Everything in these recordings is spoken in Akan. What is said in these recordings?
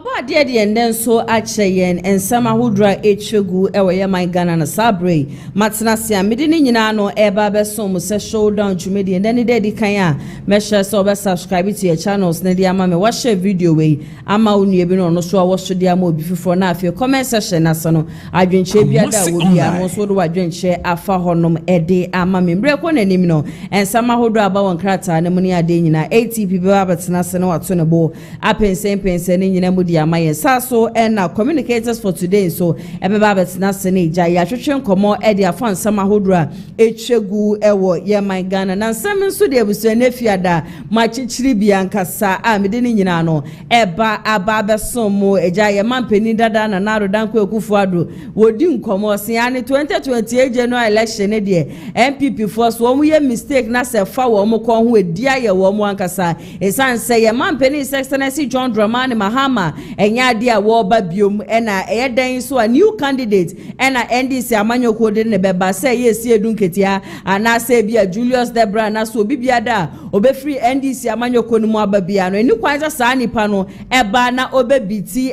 Boadu and then so Acheampong and some ahudra echegu ewe my Ghana na sabre matnasia midini nyina no eba beso mo se showdown jumedi and then dey kan measure so be subscribe to your channels na dey ama me watch video we ama unu ebi no so watch dey ama obi fifo na afie comment section na so no adwenche bia da wo bia no so do adwenche afa honom ede ama me mbre ko na nim no and some ahudra aba won krata na muni ade nyina ATP be abatna se na wato ne bo apensen ni nyina mudi amaye saso and communicators for today so ebeba betina se ne ja ya hwehwe nkomo e de afan sama hodura echegu ewo ye my Ghana na nsem nso de ebusu na fiada ma chichiri bia nkasa a mede ni nyina no eba aba besomo eja ye mampeni dada na naro danko ekufu ado wodi nkomo se ya ne 2028 general election ne de MPP force wo mu ye mistake na se fa wo mu kon ho edia ye wo mu ankasa esan se ye mampeni excellency John Dramani Mahama enya dia wo ba biom ena eyeden so a new candidate ena NDC amanyoko de ne beba say yes edunketia ana say bia Julius Debra na so bibia da obefree NDC amanyoko no mu ababia no eni kwanza sa nipa no eba na obebiti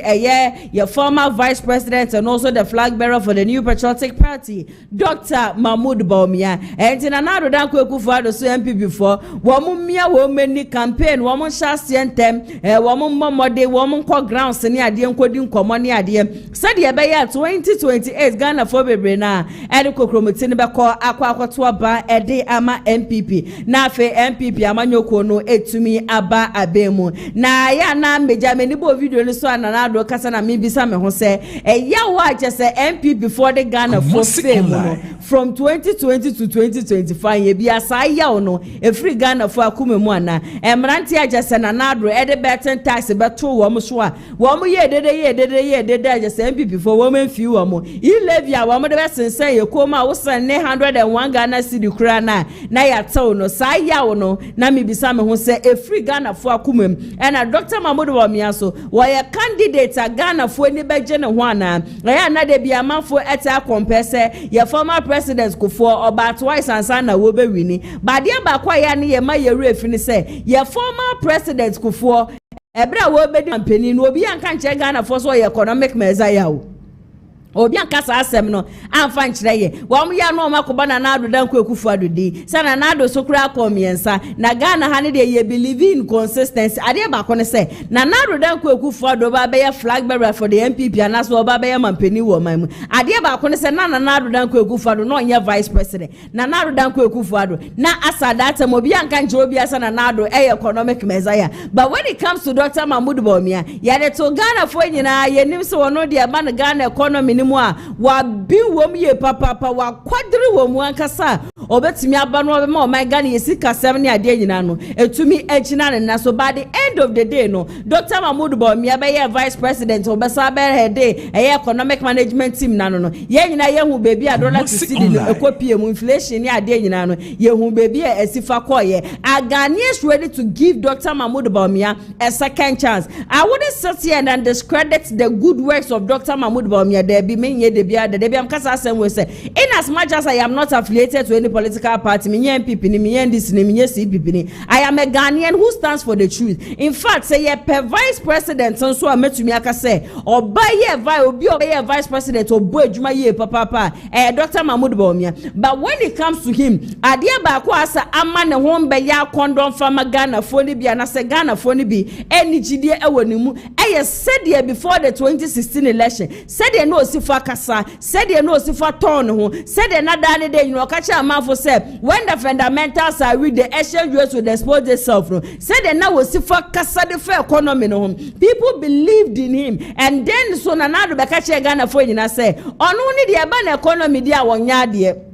your former vice president and also the flag bearer for the New Patriotic Party Dr. Mahmoud Bawumia entina na rodan kwekufu ado so MPP for wo mu mia wo meni campaign wo mu sha sentem wo mu mmode wo mu nko grounds ni ade nkodi nkomo ni ade sade ebe ya 2028 Ghana for bebre na ede kokromoti ni beko akwato ba ede ama MPP na afe MPP amanyoko no etumi aba abemu na ya na meja meni bo video ni so anana do kasa na mi bisa me ho se ya wa je se MPP for the Ghana for fame no from 2020 to 2025 ye bia sa ya no e free Ghana for akumemu ana emranti aje se na na do ede betten tax beto wo mo so a wo mo ye dede aje se MPP for wo men fi wo mo ilevia wo mo de besensen ye koma wo san 101 Ghana cedi kura na ya taw no sa ya wo no na mi bisa me ho se e free Ghana for akumem na Dr. Mahmoud Bawumia so wo ye candidate a Ghana for ni beje ne ho ana ya na de bia manfo eta compare ye former president Kufuor oba twice ansa na wo be wini ba de ba kwa ya ne ye ma ye refi ni se ye former president Kufuor ebra wo be di campaign no obi anka nche Ghana for so ye economic measure o obi anka sa asem no amfa nkyere ye wo mo ya no makoba na ado danko ekufu adodi sana na ado sokura akomiensa na Ghana ha ne de ye believe in consistency ade ba ko ne se na ado danko ekufu ado ba be ye flag bearer for the MPP anaso ba be ye mampeni wo man mu ade ba ko ne se na ado danko ekufu ado no nye vice president na ado danko ekufu ado na asadata mo obi anka nkyere obi asa na ado economic measure but when it comes to Dr. Mahmoud Bawumia ya de to Ghana fo nyina ye nim so wono de ba na Ghana economy wa bi wom ye papa wa kwadri wom ankasa obetimi aba no ma my Ghana yesika 7 ade nyina no etumi agina na so by the end of the day no Dr. Mahmoud Bawumia be ye vice president obesa be head economic management team na no ye nyina ye hu baby a dollar to cedi no ekopie mu inflation ni ade nyina no ye hu baby a esifa koye a Ghanaians is ready to give Dr. Mahmoud Bawumia a second chance. I wouldn't sit here and discredit the good works of Dr. Mahmoud Bawumia there be menye de bia de am kasa asem we say in as much as I am not affiliated to any political party me MPP ni me NDC ni me CPP ni I am a Ghanaian who stands for the truth. In fact say ye per vice president so ametumi aka say oba ye vice president obo adwuma ye papa Dr. Mahmoud Bawumia but when it comes to him ade ba ko asa ama ne ho mbe ya condom fama Ghana foni bia na say Ghana foni bi eni gidie ewonimu said before the 2016 election said no sifa kasa said no sifa turn ho said another day de you know catch a man for say when the fundamentals are with the Asian US will expose themselves no said na wo sifa kasa the fair economy no people believed in him and then so na do be catch Ghana for nyina say onu ni de ba na economy dia wonya de.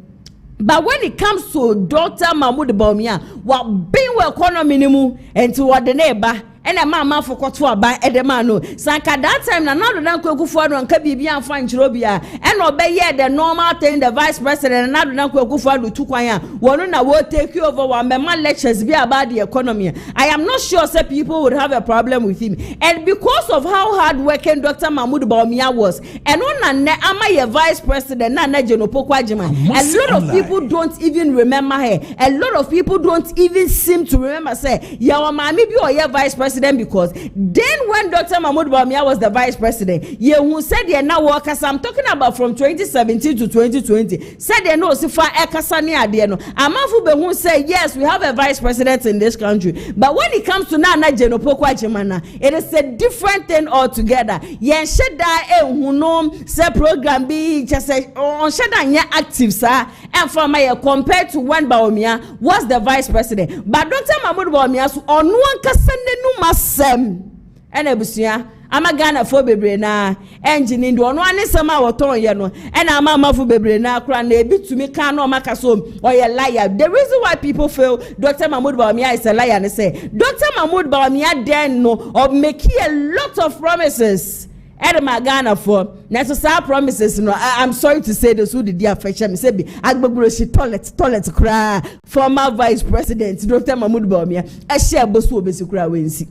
But when it comes to Dr. Mahmoud Bawumia what being economy ni mu enti what the neighbor and a man Afoko to aba edema no sanka that time na do dan kwekufu ado nka bibia amfa nchirobia and obey the normal thing the vice president na do dan kwekufu ado tukwan a wono na wo take over one man lectures be about the economy. I am not sure say people would have a problem with him and because of how hard working Dr. Mahmoud Bawumia was and on na ama ye vice president na Jenopoko Ajima a lot of people don't even remember her a lot of people don't even seem to remember say ya mami bi o ye vice president because then when Dr. Mahmoud Bawumia was the vice president, who said they now work as I'm talking about from 2017 to 2020. Said they know si fa ekasani ade no. Amafu be who say yes, we have a vice president in this country. But when it comes to Nana Jenopoko Ajimana, it is a different thing altogether. Yen sheda who know say program be just say on sheda nya active sir and from my compared to when Bawumia was the vice president. But Dr. Mahmoud Bawumia so on one kasende no masem ene busia amagana fo bebre na engine ndo ono ane sama woton ye no ena ama fo bebre na kra na ebitumi kan no maka so oye liar. The reason why people feel Dr. Mahmoud Bawumia is a liar and say Dr. Mahmoud Bawumia then no of making a lot of promises Magana for necessary promises. No, I'm sorry to say this. Who did the affection? Me say be agbegburoshi toilet cry. Former vice president Dr. Mahmoud Bawumia. Share bosu obesi cry wensi.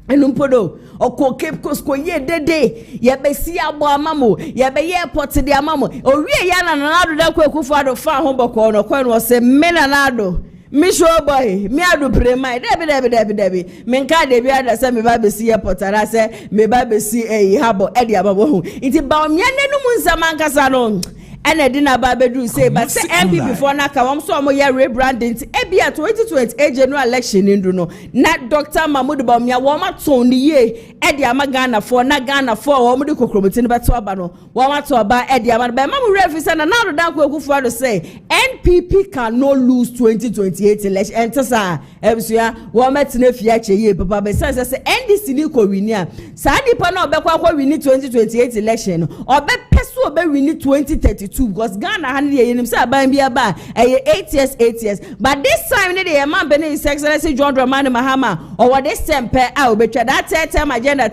Enumpodo oko cape kosko ye dede ye be si abo amamo ye be ye airport de amamo owie ya na nado da kwakufu ado fa ho boko no kwan wo se me na nado me show boy me ado prema debi me nka de bi ada se me ba be si airport ara se me ba be si habo e de ababo ho nti Bawumia nenum nsama nkasa no ene di na ba bedu say but say MP before na ka wom so mo ye rebranding ebia 2028 general election ndu no na Dr. Mahmoud Bawumia wom aton ni ye e di amagana for na Ghana for wom di kokromoti ne beto aba no wom ato aba e di amana be mamu refi na do dan ko ekufu ado say NPP cannot lose 2028 election entasa ebusua wom atene fia che ye papa be say NDC ni ko wini a sa dipa na obekwa kwa wini 2028 election obe peso obe wini 2032 because Ghana handle yenim say aban bia ba 8 years but this time ne dey man be His Excellency John Dramani Mahama or what this temper a obetwa that term agenda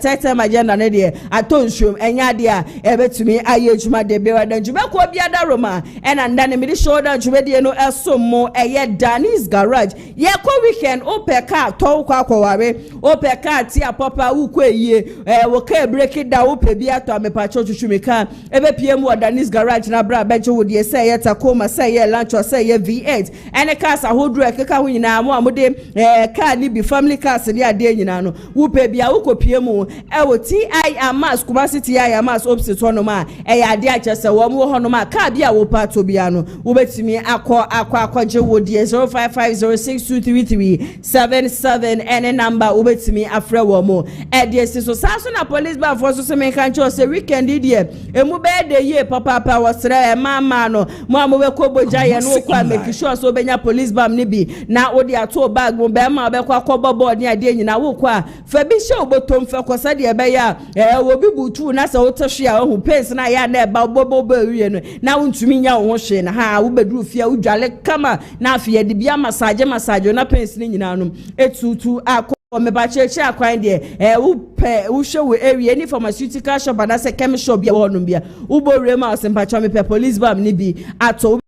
ne dey atonshum enya dey a ebetumi ayejuma de be wadan juma ko bia da Roma and nda ne me shoulder juma de no esomo Danis garage ye ko weekend opeka to kwa kware opeka ti apapa ukwe ye wo ka break it down opebia to amepacho chuchumika ebe PM Danis garage na bra bencho wo de say Tacoma say lunch or say V8 and cars ahodu ekeka ho nyina mo amode car ni bi family cars ni ade nyina no wo pebia wo kopie mu wo TI Mass Kumasi TI Mass opposite hono ma ade achese wo mo hono ma car bia wo pato bia no wo betimi akwaje wo de 0550623377 and number wo betimi afre wo mo de so saso na police ba for so me kan cho say weekend dey emu be de ye papa was mama no mo amowe ko boja ye no kwa make sure so benya police bam ni bi na wo de ato bag mo be ma be kwa bobo ni ade nyina wo kwa fa bi she obotom fa kosa de be ya wo bi butu na sa wo tohwe a wo pace na ya na ba bobo wie no na wo ntumi nya wo hwe na ha wo beduru fia wo dwale kama na afia de bia massage na pace ni nyina no etutu akọ me ba cheche akwan de wo hwe wo area ni pharmaceutical shop and say chemical shop bia wo no bia wo bo rema osempacho me police bam ni bi ato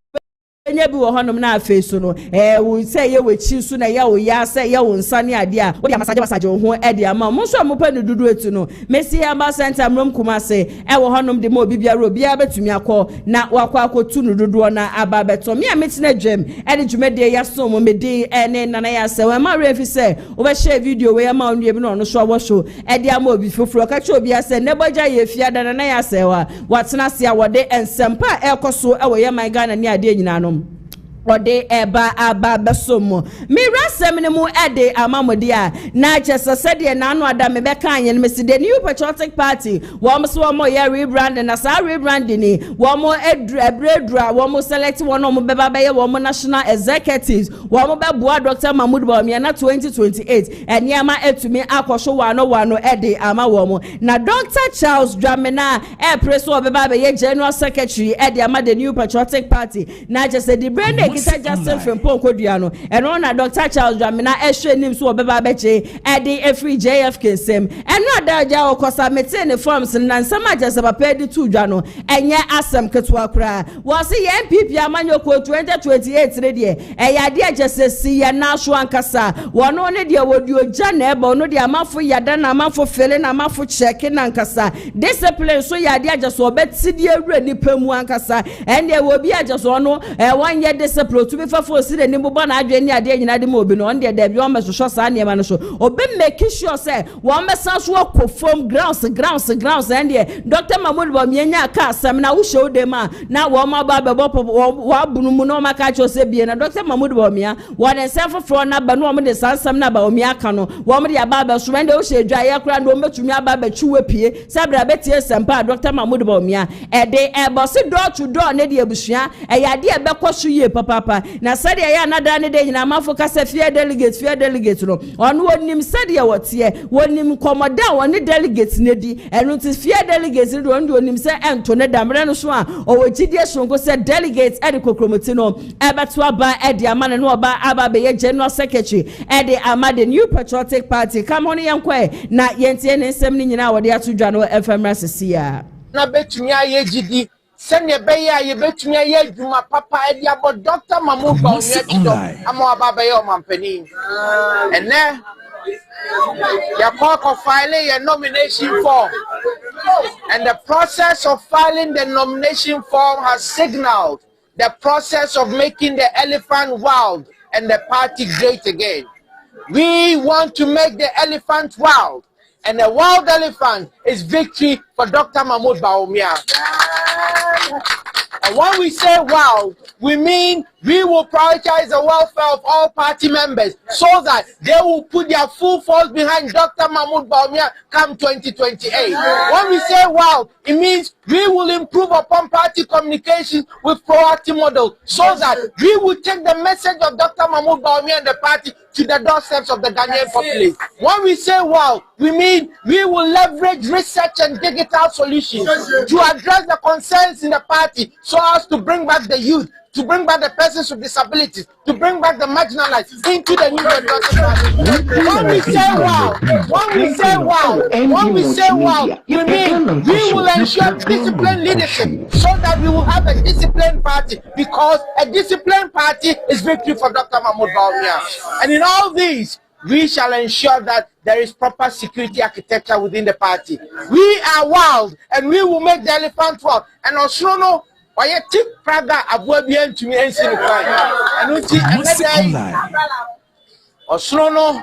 enya bi wo honom na afeso no wo say ye we chi su na ye wo ya say ye wo nsane ade a wo de massage wo ho e de ama mo so mo pa no dudu etu no mesi amba center mrom Kumase wo honom de mo bibia ro bia betumi akọ na wakọ akotu no dudu na aba beto me ametina dwem e de dwumede ya so mo mede ene nana ya se we ma refi say wo be share video we ma onue bi no no so wo show e de ama obi foforo ka che obi ase ne boja ye fia da nana ya se wa watena se a wode ensempa ekoso wo ye man Ghana ni ade nyina no ode eba aba besomo mi rasem ne mu ede amamode a na chese sede na anu ada me be kan ye me se the New Patriotic Party wo so wo ye rebrand na sa rebrand ni wo mo edra wo mo select one mo be ba ye wo mo national executives wo mo be boa Dr. Mahmoud Bawumia na 2028 eniama etumi akosho wano ede ama wo mo na Dr. Charles Dramina preso be ba ye general secretary ede ama the New Patriotic Party na chese the brand Kita Justin Frimpong Koduano and on a Dr. Charles Dramina nim so beba beche edi every JFK sem and no daja o kosa meten forms and some just about pedi tu dwano enye asem ketwa kra was the MPP amanyoko 2028 ready ya dia just see ya naso ankasa wono ne dia wodio jana eba no dia amafo yada na amafo fele na amafo check na ankasa discipline so ya dia just obeti dia awura nipa mu ankasa and there will be just ono one year se protu be fa for si de nimbo ba na adwe ni ade nyina de mo obi no on de be on me so sa ne ma no so obi make sure say won me san so ko form grounds and de Dr. Mahmoud Bawumia nya ka asem na wo show dem na wo ma ba be bo wa bunu mu no ma ka cho se bie na Dr. Mahmoud Bawumia wo de self for na ba no mo de sansam na Bawumia ka no wo mo de aba ba so ende wo she dwa ye kra no metumi aba ba chuwe pie sabra betie sempa Dr. Mahmoud Bawumia e de e bo se door to door ne de abusua e ya de e be ko so ye papa na sade ya na da ne de nyina mafo ka se fear delegate no ono onim sade ya wote wonim komoda woni delegate ne di enu ti fear delegate no ndo onim se ento ne damre no so a o wogidie sonko se delegate e de kokromoti no e beto aba e de amane no oba aba be ye general secretary e de amade new patriotic party come on yankwe na yentie ne nsem ni nyina wode atodwa no efemra sesia na betumi aye gidi sene be ya ye betumi aye adwuma papa e de abo Dr. Mahmoud Bawumia tido ama aba be ye o mampani ene ya call filing your nomination form, and the process of filing the nomination form has signaled the process of making the elephant wild and the party great again. We want to make the elephant wild, and the wild elephant is victory for Dr. Mahmoud Bawumia. And when we say wild, we mean we will prioritize the welfare of all party members so that they will put their full force behind Dr. Mahmoud Bawumia come 2028. When we say wild, it means we will improve upon party communication with proactive model so that we will take the message of Dr. Mahmoud Bawumia and the party to the doorsteps of the Ghanaian populace. When we say wild, we mean we will leverage research and digital solutions to address the concerns in the party so as to bring back the youth, to bring back the persons with disabilities, to bring back the marginalized into the new party. When we say wow, we mean we will ensure disciplined leadership so that we will have a disciplined party, because a disciplined party is victory for Dr. Mahmoud Bawumia. And in all these, we shall ensure that there is proper security architecture within the party. We are wild, and we will make the elephant wild. And Osrono, oye tip praga abuabia ntumi ensini kwan anu ti enedai Osrono,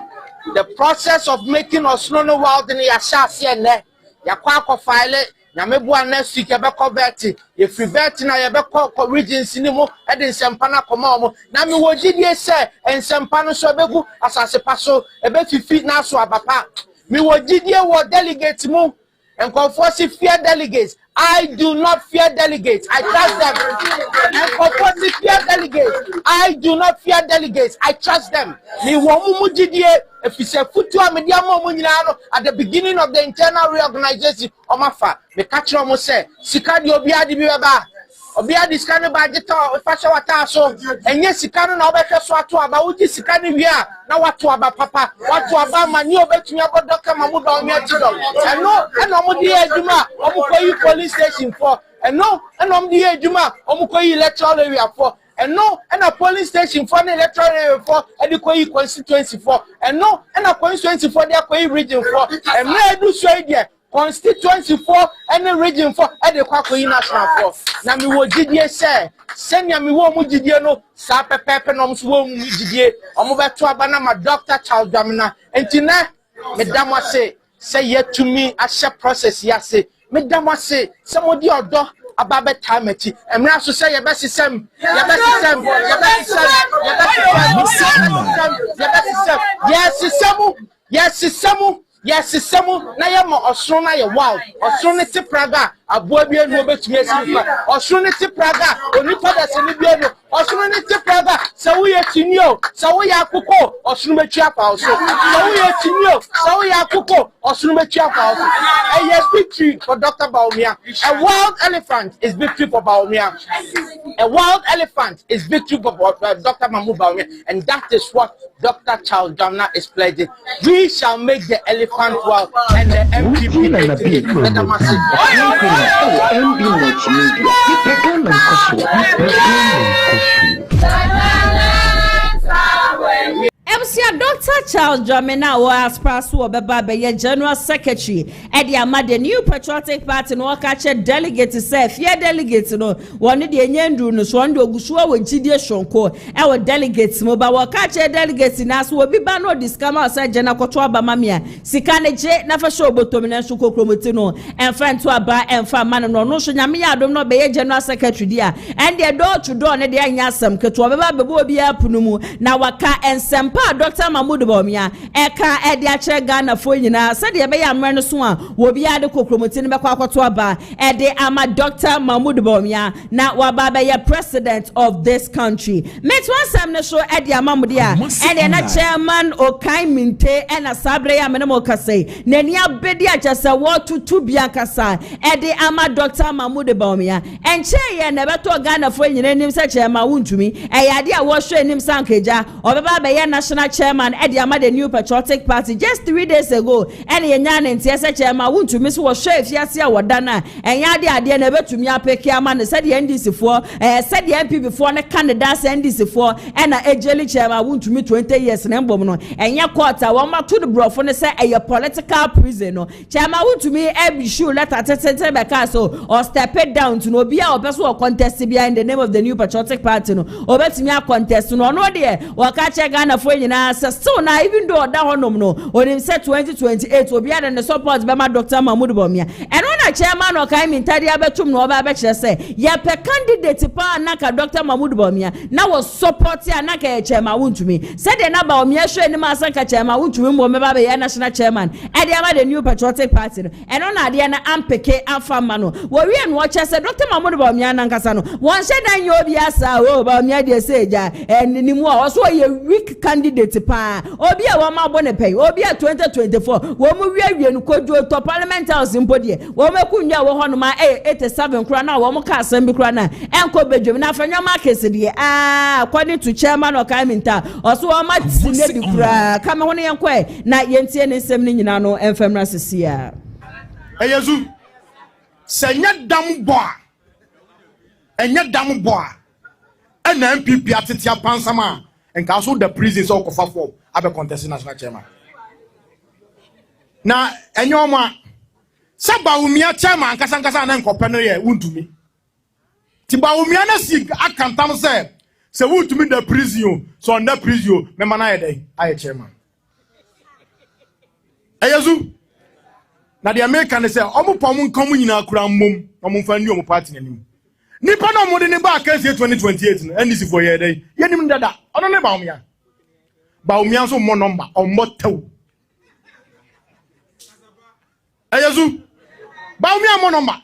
the process of making Osrono wild in yashase ene yakwa file nyamebu next week ebeko beti ye free beti na yebeko regions ni mu e de nsempa na koma omo na me wogidie se nsempa no so begu asase paso ebe fifi na so abapa me wogidie wo delegate mu and conforce fear delegates. I do not fear delegates. I trust them. And conforce fear delegates. I do not fear delegates. I trust them. Ni womu mujidie if it's a futu media mo nyina at the beginning of the internal reorganization omafa me catch no mo say sika di obi adi bi baba obi adi sika no budget o fa sha wata so enye sika no na obehwe so ato aba wuji sika no wi a na wato aba papa wato aba mani obetumi abo Dr. Mahmoud Bawumia tido eno mo di adwuma omukoyi police station for eno mo di adwuma omukoyi electoral area for and no, and a polling station for the electoral area for and the Koi constituency for and no, and a constituency for the Koi region for and no do so idea constituency for and the region for and the Koi national for. Now me would did say send ya me wo mujidie no sa pepe no so mujidie omobe to abana ma Dr. Charles Damina entina me damase say yet to me a share process yase me damase somebody odo ababe tameti emra so say yebesisem yes sisemu na ye mo osoro na ye wow osoro ne ti praga aboa bi enu obetumi asifa osoro ne ti praga onipa da se ne bi enu osoro ne ti praga se wo ye tinio se wo ye akoko osoro metu afa oso se wo ye tinio se wo ye akoko osoro metu afa oso yes victory for Dr. Bawumia. A wild elephant is victory for Bawumia. A wild elephant is victory for Dr. Mahmoud Bawumia, and that is what Dr. Charles Damina is pledging. We shall make the elephant wild and the MPP Ebusia Dr. Charles Dramina was passed to a General Secretary at the new Patriotic Party no catch a delegate to say fear delegates no one the Yendu no Swando Gusua with Gidia Shonko our delegates mobile catch a delegates in us will be bano discama said Jana Kotoaba Mamia Sikane J never show Botomina Shuko Chromotino and friend to a bar and far man no Shanyamia don't know be a General Secretary dear and their door to door and their yasam Katuaba Bobia Punumu now waka and Sempa Dr. Mahmoud Bomia eka Agyarko Ghana fo nyina said ye be ya mre so a wo bia de kokromoti ne be kwa kwato aba ede ama Dr. Mahmoud Bomia na waba be president of this country met one sam ne so ede amamudi a ede na chairman Okai Minte ena sabre ya menemo kase nani abedi achasa wo tutu bia kasa ede ama Dr. Mahmoud Bomia enche ye ne beto Ghana fo nyina nim se chairman wuntumi eyade a wo hwe nim sankeja obeba be national chairman Ediama the new Patriotic Party just 3 days ago and Yanyan and TSA chairman won't to miss was chef Yasia Wadana and Yadi Adia never to me up a said the NDC for said the MP before the candidates NDC for and a jelly chairman won't to me 20 years and Embono and ya quarter one more to the bro for the say a political prisoner chairman won't to me every shoe let Bacaso or step it down to no be our personal contest behind the name of the new Patriotic Party no or bet me a contest no no dear or catch a Ghana for so now even though that one no when him said 2028 will be at the support by my Dr. Mahmoud Bomia and on a chairman or came in Tadia Betum no Babecha say ya per candidate pa naka Dr. Mahmoud Bomia now was support ya naka chairman won't to me said the number of me show any masanka chairman won't to him Mbabe national chairman and the new Patriotic Party and on Adiana Ampeke Afamano we and watch us Dr. Mahmoud Bomia Nankasano one said I know the asa oh Bomia de Seja and anymore also a weak candidate pa obi a wo ma bone pay obi a 2024 wo mu wiawie no kodu to parliament house impodie wo makunwa wo hono ma 87 kura na wo mu ka asem kura na enko bedwem na afanya ma kese de according to chairman Okai Minta oso wo ma tsine di kura kama hono yenko na yentie ne nsem ne nyina no emfamra sesia eyezu senya dam bo a ena MPP atetia pansama and also the prisons of Afoko abe contest national chairman. Na enyoma saba umia chairman kasankasa na nkopeno ye wuntumi. Ti ba umia na si akantam se wuntumi the prison so on the prison me mana ye dey aye chairman. Eyezu na the American say omo pom nkom nyina kura mmom omo fa ndi omo party nanim. Nipa no mo de ne ba case 2028 no NDC for ye dey yenim dada ono ne ba umia so mo number o mo tew Eyezu ba umia mo number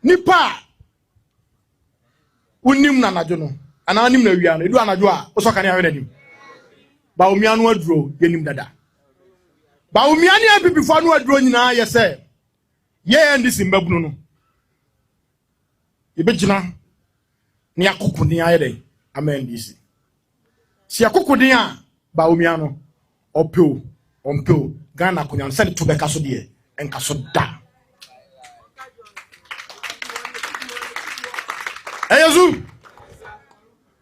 nipa unim na najo no ana nim na wia no edu anajo a o so kan ya hwe nanim ba umia no aduro yenim dada ba umia ne abibi fo no aduro nyina ye se ye NDC mbabunu no ibejina ni akoko ni ayede amen disi si akoko din a ba omia no opeo Ghana kunyan se to be kaso de enka so da eyezu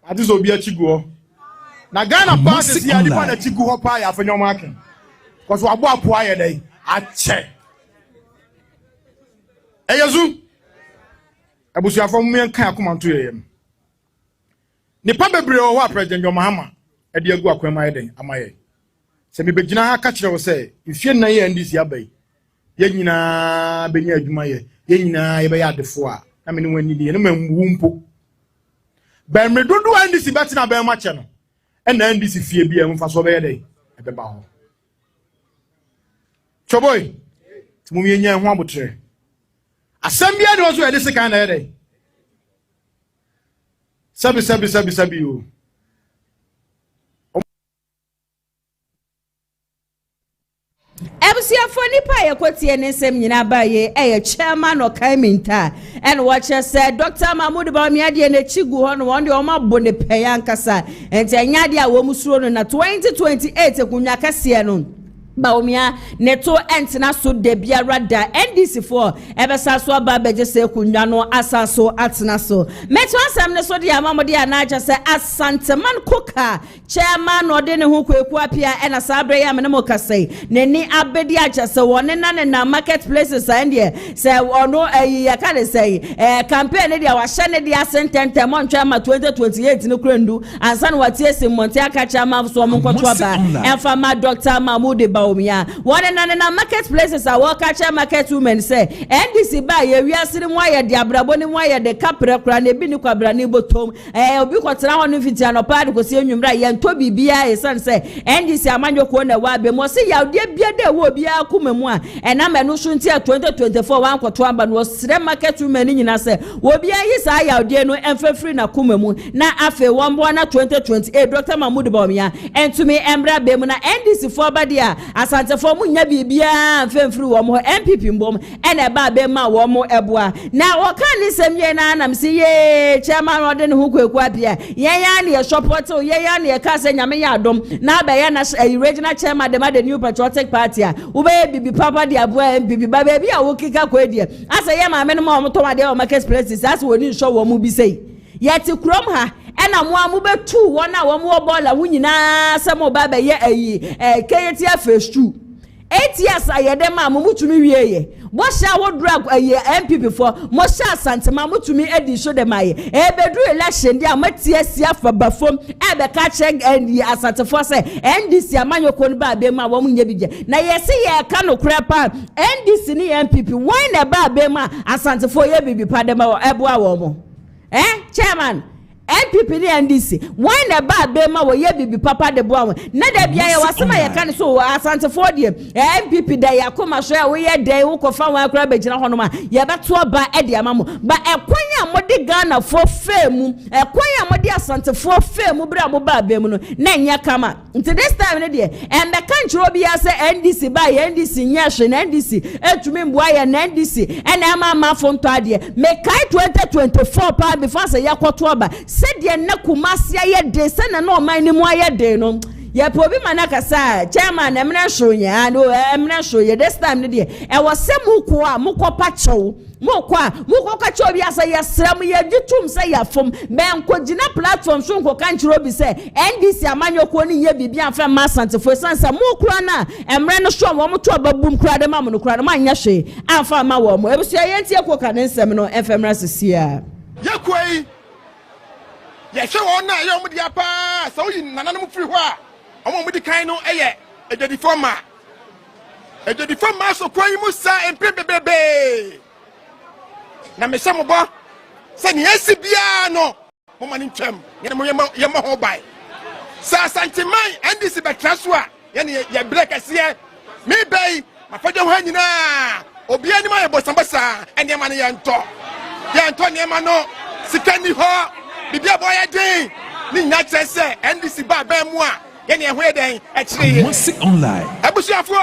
ati so bi achigu na Ghana pass si adi pa na achigu ho pa ya afenyo makin cause wabo apo ayede ache eyezu abusu afọ mmụọ nka akomanto yeyem nipa bebre o wa president Mahama e de agu akwema yeden amaye se me begina ha ka kire wo se ifie na ye NDC abai ye nyina benya adwuma ye nyina ye be ya defo a na me ne wani de ne mamwu mpo ba me dodo NDC beti na ba ma che no e na NDC fie bia mfa so be yeden e be ba ho choboy timu ye nya ho abotre Assembly was where this kind of day. Sabi you. Ebusia foni pa ye kwoti ensem nyina ba ye chairman Okai Minta and watcher said Dr. Mahmoud Bomia de na chigu ho no won de o ma bone peya nkasa enti anya de a wo musuro no na 2028 kunwa kase no Baumia neto entina so de biara da NDC for ebesa so aba beje se kunwa no asaso atena so meto asam ne so de amamode anaja se Asanteman Koka chairman no de ne ho kweku apia ena sabre ya me ne mo kasai neni abedi aja se wone na marketplaces ande se ono ya ka de say campaign ne dia wa hye ne dia sentente mo ntwa ma 2028 ne krandu ansa no watie se monte aka chairman so mo nkoto aba enfa ma Dr. Mahmoud one and na marketplaces are work catch market women say NDC ba ye wiase mu aye de abrabo ni mu aye de kapre kra na bi ni kwabra ni botom obi kwotena ho no fiti anopa de kosi enwumra ye nto bibia e san say NDC amanyoko na wa be mo se yawde bia de wo bia komemu a ena me no so nti 2024 wan kwoto aba no sire market women ni nyina say wo bia yi sa yawde no emfafiri na komemu na afe wombo na 2028 Dr. Mahmoud Bawumia entumi embra be mu na NDC for badia Asante for mu nya bibia mfemfiri wo mo MPP mbom ene ba be ma wo mo eboa na wo kan ni semye na anam si ye chairman ode ne ho kweku apia ye ya ne support ye ya ne ka se nyame ya adom na ba ya na regional chairman de new patriotic party a wo be bibi papa de aboa MPP ba be bia wo kika kwa die asa ye ma me no mo to ade o market places as woni show wo mu bi sei yeti krom ha ena mo amu betu wona wo mo bola hu nyina se mo ba be ye ayi kayeti afresh 2 8 years ayede ma mo mutumi wieye bo sha wo drag ayi MPP for mo sha Asantema mutumi edi show dem aye bedu election dia matie sia fa bafom be ka check Asante for say NDC amanyoko no ba be ma wo nya bije na yesi ye ka no kra pa NDC ni MPP why na ba be ma Asante for ye bibi pa dem eboa wo mo chairman MPP ni NDC why na ba be ma wo ye bibi papa de boa na da bia ye wasema ye kan so Asante for de MPP da yakoma so ya wo ye de wo kofa wa akra be gina hono ma ye beto ba e de amamo ba ekwanya mode Ghana for fame ekwanya mode Asante for fame bra mo ba be mu no na nya kama until this time ne de and the country obi ya say NDC ba ye NDC nya hwe na NDC etumi mboa ye na NDC ena ama fonto ade me kai 2024 pa before say yakoto ba said na kumasia ye de se na no man ni mu aye de no ye pobi manaka sa chairman emna shonya no emna shoye this time ne de e was se muko a mukopa chew muko ka chew bi asa ye sram ye gitum se ya fom me nkogina platform so nko kan chiro bi se NDC amanyoko ni ye bibia fa ma Asante for sansa mukura na emre no so wo moto babum kura de ma mo no kura de ma nya hwe amfa ma wo mo ebusu ye ntie ko ka ne nsem no efemra sesia yakoi ye hwe won na ye omudi apa so yin nananom firi ho a omudi kan no eye ejedi forma so kwan mu sa empebebebe na me se mo bo se ne esi bia no mo mani ntwam ye mo ho bai sa Asantema NDC betraso a ye break ase me bai mafaje ho anyina obi ani ma ye bosambasa ene ma ne ye nto ne ma no sikani ho bibia boy den ni nya chese NDC ba mu a ye ne ho den e kire ye music online abusuafo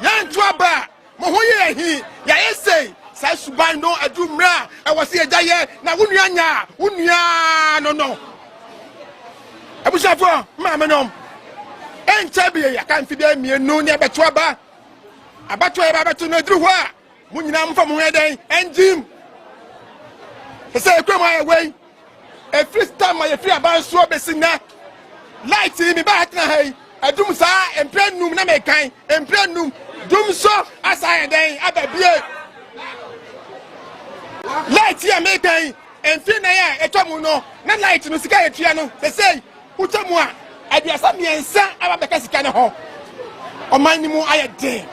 ya nto aba mo ho ye hi ya yesei sa suban no adumra e wose ye jaye na wunua nya wunua no abusuafo ma me no enchabe ya kan fi bia mienu ne beto aba abato e ba beto no duru ho a mo nyina mfa mo ho den enjim se ekwema ye wey e free time ma ye free aban so besina light mi ba hatna hai adum sa emprenum na me kan emprenum dum so asa den ababie light ya me kan enfin na ya etomu no na light no sika yetua no se utamu a abiasa miensa ababeka sika ne ho oman ni mu ayede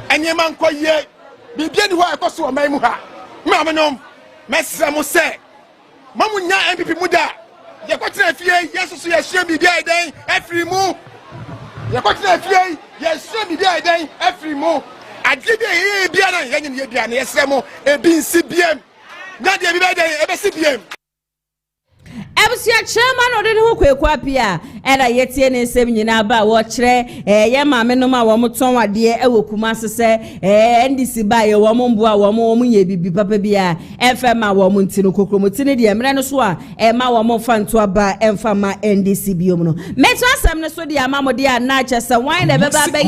anyema nkoye bibia ni ho ekoso oman mu ha ma menom mesra mo se mamu nya MPP muda ye kwatena fie yesusu ye hye bibia eden afiri mu ye kwatena fie ye hye bibia eden afiri mu agide ye bia na ye nyine ye bia na ye sre mo ebi nsi biem na de bibia eden ebe si biem Ebusia chairman ode ne ho kwekwa pia era yetie ne nsem nyina ba wo kire ye maame no ma wo moton wade ewokuma sese ndisi ba ye wo mboa wo ye bibi papa bia enfema wo ntino kokromotine de emre no so a ma wo mfa nto aba enfama ndc biom no meto asem ne so de amamode a na chese wan de beba be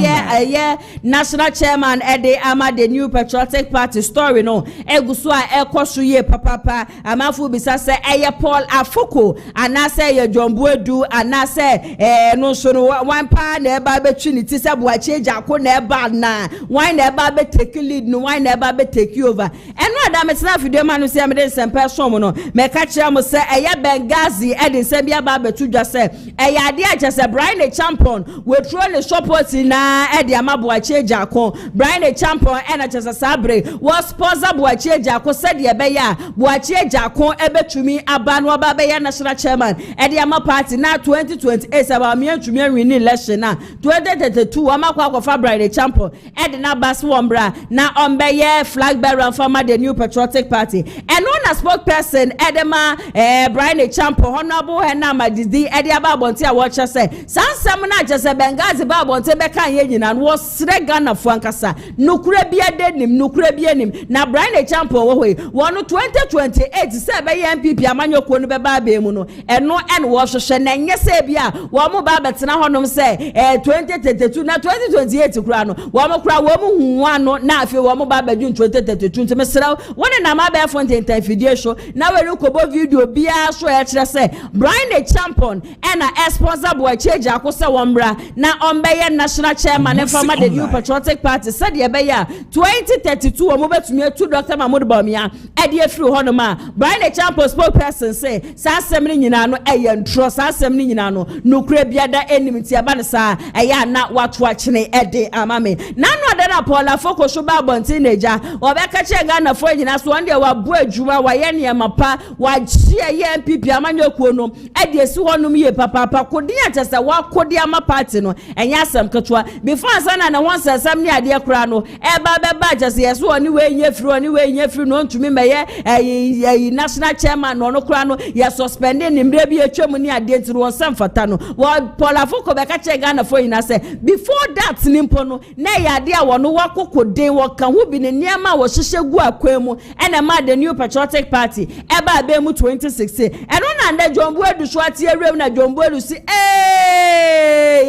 ye national chairman ede ama the new patriotic party story no eguso a ekoso ye papa amafu bisa se eye Paul Afoko anase ye Boadu anase no so no wan pa na eba betwi ni ti se Boakye Agyarko na eba na wan na eba be take lead no wan na eba be take over eno adam tena video manu se am de sempe som no me ka kire mo se eye Bengazi ede se bia ba betu dwa se eye ade a se Bryan Acheampong we throw the support na ede ama Boakye Agyarko Bryan Acheampong ena chese sabre was sponsor Boakye Agyarko se de be ya Boakye Agyarko ebetumi aba no aba be ya national chairman ede ama party na 2028 aba me atumi win election na 2032 amakwa for Bryan Acheampong ede na bas wombra na ombe ye flag bearer for the new patriotic party and known as spokesperson edema Bryan Acheampong honorable hena madidi ede aba bonte a watch say sansam na jese Bengazi ba bonte be kan ye nyina no sre Ghana fo ankasa nukure bia denim nukure bia nim na Bryan Acheampong wo hwe wono 2028 se be ye MPP amanyoko no be ba be mu no eno en wo hwehwe na nye se bia wo mo ba betena honom se 2032 na 2028 kura no wo mo kura wo mo huwa no na afi wo mo ba badun 2032 ntime sra woni na ma be fonten tan video show na we kobo video bia so e kire se Bryan Acheampong ena sponsor Boakye Agyarko se wombra na ombeye national chairman for the new patriotic party said ye be ya 2032 wo mo betumi atu Dr. Mahmoud Bawumia e de afiri ho no ma Bryan Acheampong spokesperson say sa asem ni nyina no eye ntro sa asem ni nyina no nukure biada enimiti aba ne sa eya na watu akene ede amame na no de na Paul Afoko so ba bonti neja obeka che Ghana fo nyina so onde wa bu adwuma wa ye ne mapa wa chia ye MPP amanyokuo no ede esi honum ye papa kodi atese wa kodi ama party no enya asem ketwa before asana na won sasam ni ade kura no e ba be ba jese yeso oni we nye firi no ntumi meye national chairman no kura no ye suspend ni mbre bi atwam ni ade ntiri won sam fata no wa Paul Afoko beka che Ghana fo nyina se before that nimpo no na ye ade a wono wakokode woka hu bi ne niam wo hyehye gu akwemu ena ma the new patriotic party eba be mu 2016 eno na nda Boadu so atie rem na Boadu si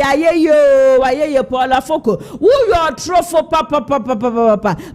ayeyo Paul Afoko who your trofo papa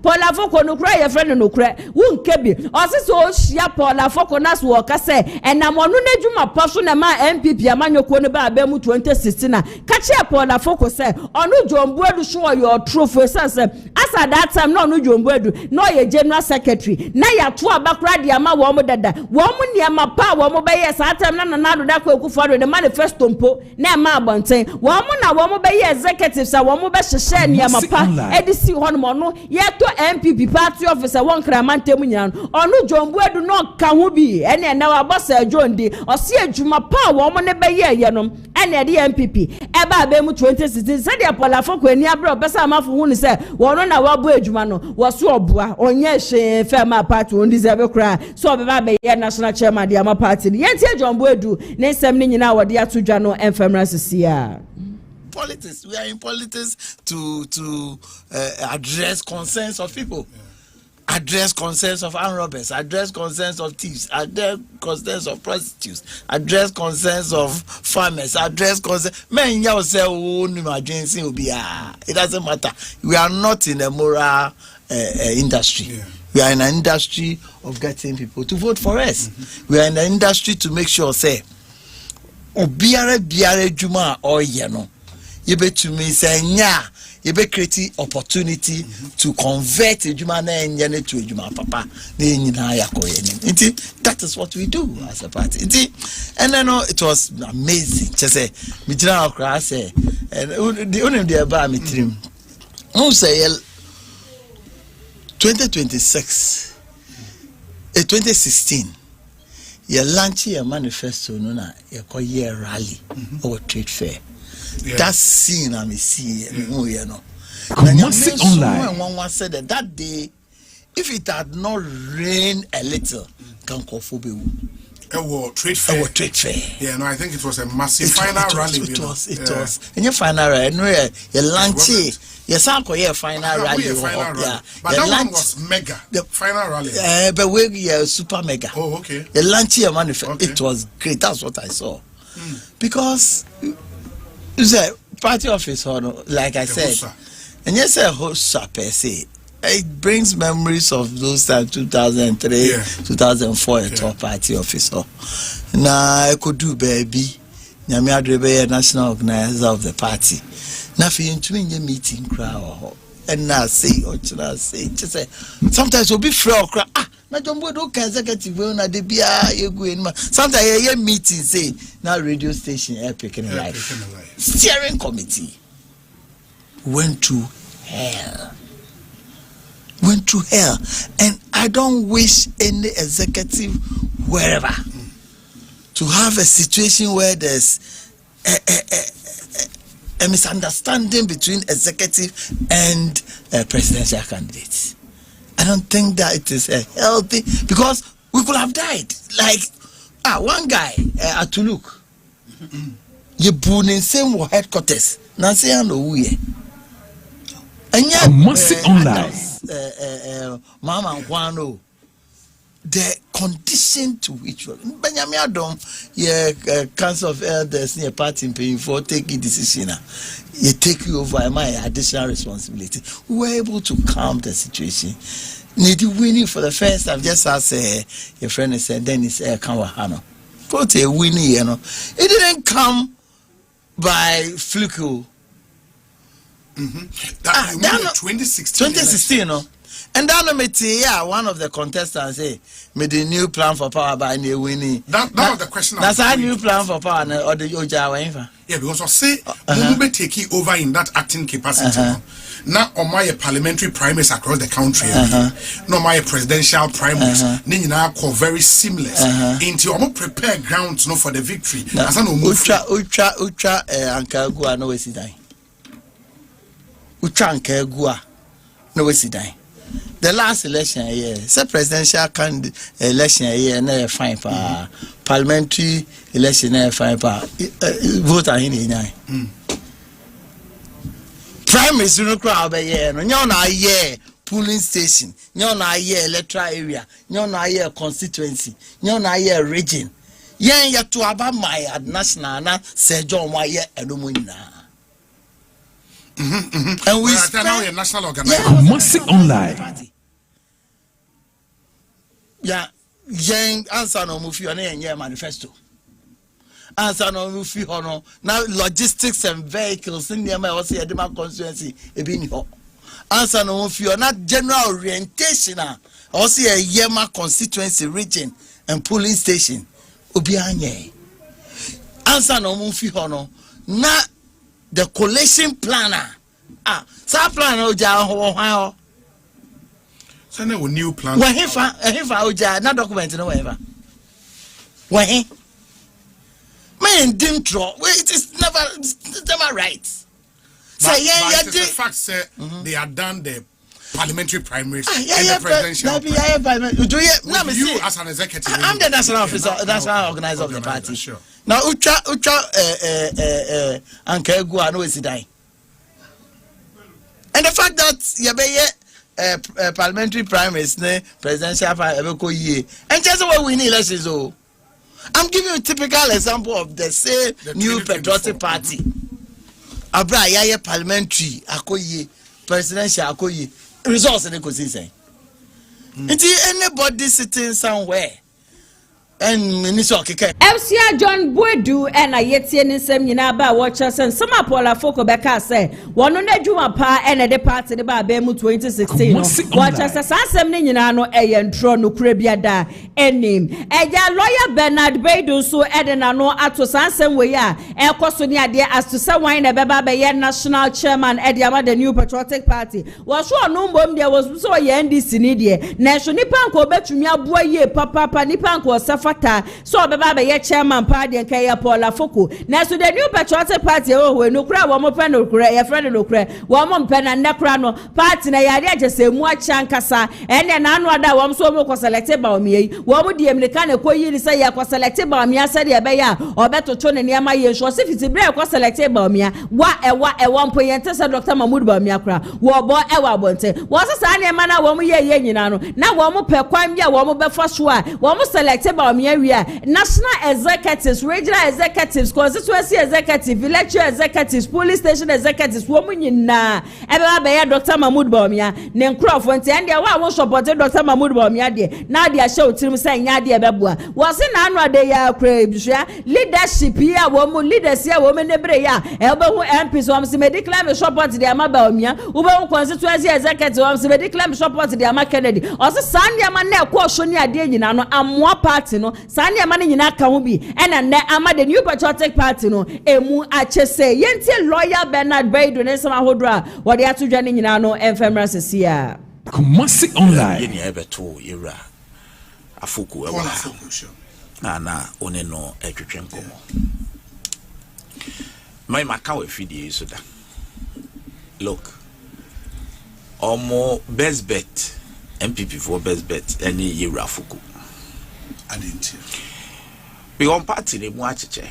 Paul Afoko no kra ye friend no kra wu nkebi osisi o hia Paul Afoko na so ka se enam onu na dwuma paso na ma MPP amanyoko no ba be mu 2016 na ka che Paul Afoko se onu Boadu so your trofo sense asa that time no onu Boadu no ye general secretary na ya to abakra de ama wo mo dada wo mo niam pa wo mo be ye sa time na do da kwa Akufo-Addo the manifesto mpo na ma abonten wo mo na wo mo be ye executives a wo mo be hyehye niam pa edisi ho no no ye to MPP party officer won kramantem nyina onu Boadu no ka ho bi ene na wa boss John di osi adwuma pa wo mo ne be ye no ene de MPP e ba be mu 2016 se de Paul Afoko ani abre obesa amafo hu ni se wono na wa bo adwuma no wo so oboa onye hwe fema party on deserve kra so obeba be ye national chairman de ama party ye tie Boadu ne nsem ni nyina wode atodwa no emfemra sesia. Politics. We are in politics to address concerns of people, address concerns of armed robbers, address concerns of thieves, address concerns of prostitutes, address concerns of farmers, address concerns. Men ya say agency will be it doesn't matter. We are not in a moral industry. Yeah. We are in an industry of getting people to vote for us. We are in an industry to make sure say biare juma or yeno. You be to me say nya. You be creating opportunity to convert a juma na enyene to a juma papa. That is what we do as a party. And I know it was amazing. Just say, me jina okra say, and the only day about me trim. Who say 2026, 2016, you launch your manifesto, no, you call year rally or trade fair. Yeah. That scene I see, you know. And one said that day, if it had not rained a little, can Trade fair. Trade fair. Yeah, no, I think it was a massive final rally. It was. And your final rally, no, your lunch. Yes, I'm going final rally. Yeah, but that one was mega. The final rally. But we super mega. Oh, okay. The lunch here manifest. It was great. That's what I saw. Because it's a party office, like I said, and yes, a host per se. It brings memories of those times, 2003, 2004, a top party officer. Now I could do baby. Nyame adrebe national organizer of the party. Now for you to meeting crowd and now say or to say just say sometimes we'll be frail crowd. Na jombo do executive we na de bia you go in. Sometimes a meeting say now radio station epic in life. Steering committee went to hell. And I don't wish any executive wherever to have a situation where there's a misunderstanding between executive and presidential candidates. I don't think that it is healthy, because we could have died. Like one guy at Tuluk, you born in same headquarters. Nancy and Ouye. And yet, Mama Juano, the condition to which Benjamin Adam, Council of Elders near party paying for taking decision. You take you over my additional responsibility. We were able to calm the situation. Need you winning for the first time, just as your friend said, Dennis Kawahano. Put a winning, It didn't come by fluke. That 2016, and then one of the contestants say made a new plan for power by new winning. That was the question. That's a new plan for power or the Oja. Yeah, because I say we be taking over in that acting capacity. Now on my parliamentary primaries across the country, no my presidential primaries, now very seamless. Into almost prepare grounds for the victory. As an Ucha Anka Gua no is dying. Uchanke Gua no is dying. The last election year, the presidential election year, never fine for parliamentary election, never fine for vote in the primaries. You know, crowd by year, no, na year polling station, no, na year electoral area, no, na year constituency, no, na year region. Yen ya to about my national na Sir John Wire Edomunina. And we now a national organization. Music online. Yeah, young answer no move your name manifesto. Answer no move your no now logistics and vehicles in the also a demand constituency a being ho. Answer no move your not general orientation also a Yema constituency region and polling station. Obianye. Answer no move your no not the coalition planner. Sa plan Oja ho. Send a new plan. When he Oja, not document no ever. When he man didn't draw. It is never right. But the fact say they are done the parliamentary primaries and the presidential primaries. You as an executive, I'm the national officer, national organizer of the party. Sure. Now Ucha Anka Gua no is dying. And the fact that Yabeye parliamentary primaries, presidential primaries, and just what we need elections. I'm giving you a typical example of the same new patriotic party. Abra Yaya parliamentary Akoye, presidential Akoye, results in the constituency. It's anybody sitting somewhere. And Minister Keke. FCA John Boadu and a yeti ni sem nyina ba watchers and some Paula Afoko beka say one na dwuma pa and the party ba be mu 2016 watchers asem ni nyina no eyentro no kura bia da enim eja lawyer Bernard Baidu so edena no ato sansem we ya ekoso ni ade as to say wine na beba be ye national chairman ediama the new patriotic party was so no mbom there was so ye NDC ni de na so nipa nko betumi aboa ye papa nipa nko fata so obeba be ye chairman party and kaya Paul Afoko na so the new patriotic party no kura wo mo pe no kura ye friend no kura wo mo pe na nekura no party na yare agese mu achankasa ene na anu ada wo so mo ko select ba o mi wo mo die mlika na ko yi say ya ko select ba o mi asa de be ya obeto ne niam ye so se fiti bre ko select ba o mi wa ewa mpo ye ntese Dr. Mahmood ba o mi akura wo bo ewa abonte wo se sa ne ma na wo mo ye nyina no na wo mo pe kwan bia wo mo be fa so a wo mo select ba o mi awia national executives regional executives constituency executives village executives police station executives wo mo nyina ebe ba be ya Dr. Mahmood ba o mi ne nkrofo nti ande wa wo support Dr. Mahmood ba o mi ade na ade a show tirim say nya ade be boa wo se na anu ade ya kra bishia leadership ya wo mo leaders ya wo me nebre ya ebe hu MPs wo se medical me support de ama ba o mi wo be hu constituency executives wo se medical me support de ama Kennedy o se sande ama na ekwo so ni ade nyina no amwa party no sande ama ni nyina ka ho bi ena ne ama the new patriotic party no emu achese yenti lawyer Bernard Boadu ne sama hodra wo de atodwa ni nyina no enfemra sesia Kumasi online yeni ebeto ira Afoko ewa na one no etwetwe nkomo my maka we fidie so da look omo best bet MPP for best bet any ira Afoko adenti we on party ne mu acheche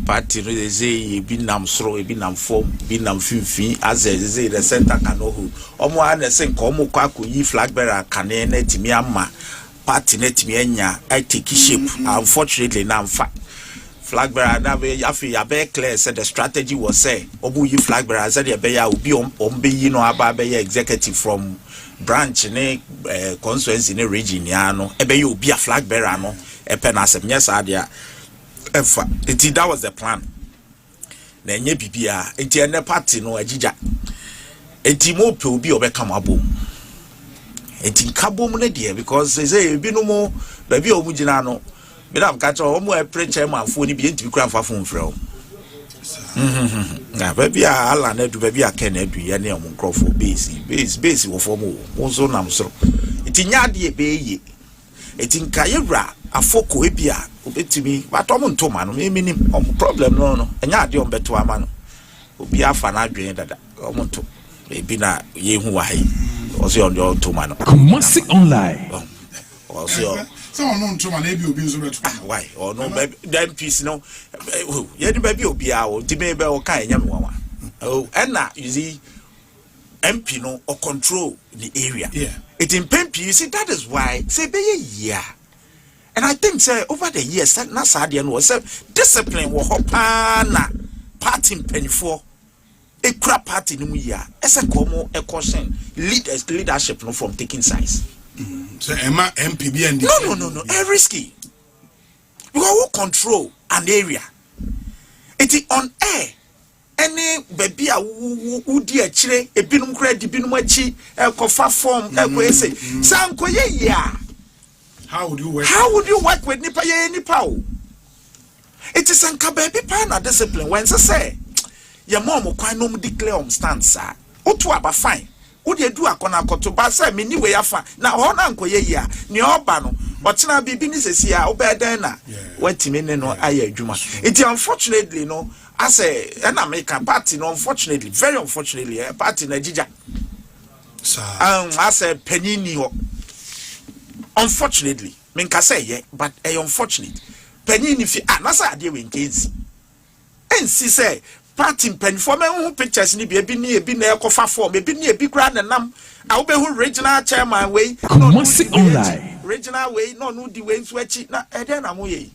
party no dey say bi nam soro bi nam form bi nam finfin as say the center kanohu omo ana say nko omo kwa akoyi flag bearer kane na timi ama party na timi anya I take shape unfortunately na mfa flag bearer na be afi ya be clear said the strategy was say obu yi flag bearer said ya be ya obi be yi no aba be ya executive from branch ne constituency ne region ya no e be ya obi a flag bearer no e pe na asem yes adia efa enti that was the plan na enye bibia enti ene party no agija enti mo pe obi obeka mabo enti kabom ne de because say ebi no mo ba bi omu gina no me da ka cho omo e preacher man fo ni bi enti kura fa fo mfrɛ o na ba bi ala na du ba bi aka na du ye ne omo nkrofo base wo fo mo wo so nam so enti nya de be ye enti nka yewra Afoko ebia obetimi batom ntoma no me minim problem no enya ade on beto ama no obi afa na adwen dada omonto ebi na yehu wa hai osi on your ntoma no Kumasi online osi so on ntoma na ebi obi nso beto why or no dem piece no ye di baby obi a o di me be o kan enya me wawa oh na you see MP no or control the area it in PMP you see that is why say be yeah. And I think say over the years that Nasadian was discipline will hop na party penifo a crap party no year as a como a caution leadership no from taking sides. So Emma MPB and no risky because who control an area it is on air any baby who dear chile a binum credit binum achi a cofa form a say sanko yeah. How would you work with nipa ye nipa o? It is anka baby pa na discipline when say your mom kwan no declare stance sir. Otu aba fine. Wo de du akona akoto ba say me ni we afa. Na ho na nkoye yi a ne oba no. Otina bibi ni sesi a obedan na. Watimi ne no aye adwuma. It unfortunately no as a an American party no unfortunately very unfortunately party na jija. Sir. As a penini ho. Unfortunately, men can say yeah, but unfortunate. Penny if you nasa ade we nkensi. Ensi say party pen for me who pictures ni be na ekofa form be ni ebi kra na nam. A wo be who regional chairman way. Kumasi online. Regional way no di way nso achi na ede na mo ye.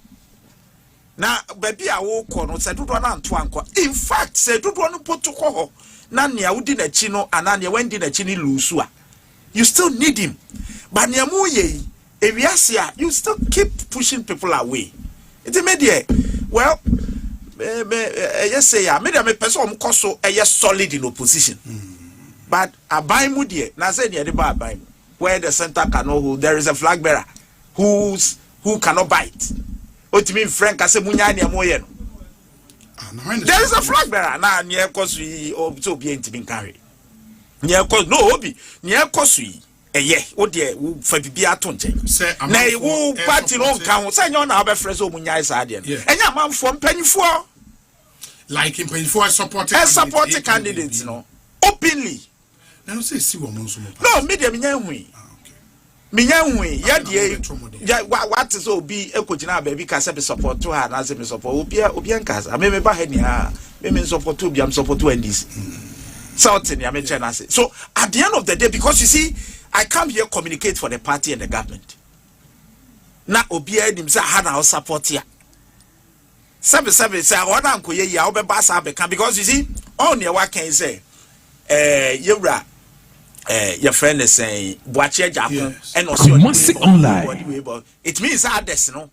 Na baby a wo kɔ no se dodo na nto anko. In fact, se dodo no protocol ho na nea wudi na chi no ana nea wendi na chi ni lusu a. You still need him. But Niamuye, you still keep pushing people away. It's immediate. Well, yes, I made a person also a solid in opposition. But a buy mudie, Nazenia buy where the center cannot hold, there is a flag bearer who cannot bite. What do you mean, Frank? I say Munyani Moyen. There is a flag bearer now near Kosui or so be to be carried. Near Kos no hobby, near Kosui. wo de fa bibia to nche na wo party no nka ho say nyo na obefre so munyai sa de enya manfo mpanyfo like in mpanyfo support candidates no openly na say si wo monso mo no media minya hu ya de what is obi ekogina ba bi ka say be support to her na say me support obi nka me ba ha ni ha me support obi am support NDC something ya me chena say. So at the end of the day, because you see I come here communicate for the party and the government. Na obi edim say ha na support ya. Seven say oda nkoye ya obeba sa be kan, because you see all near what can say yewra your friend is saying Boakye Agyarko and also online. It means others no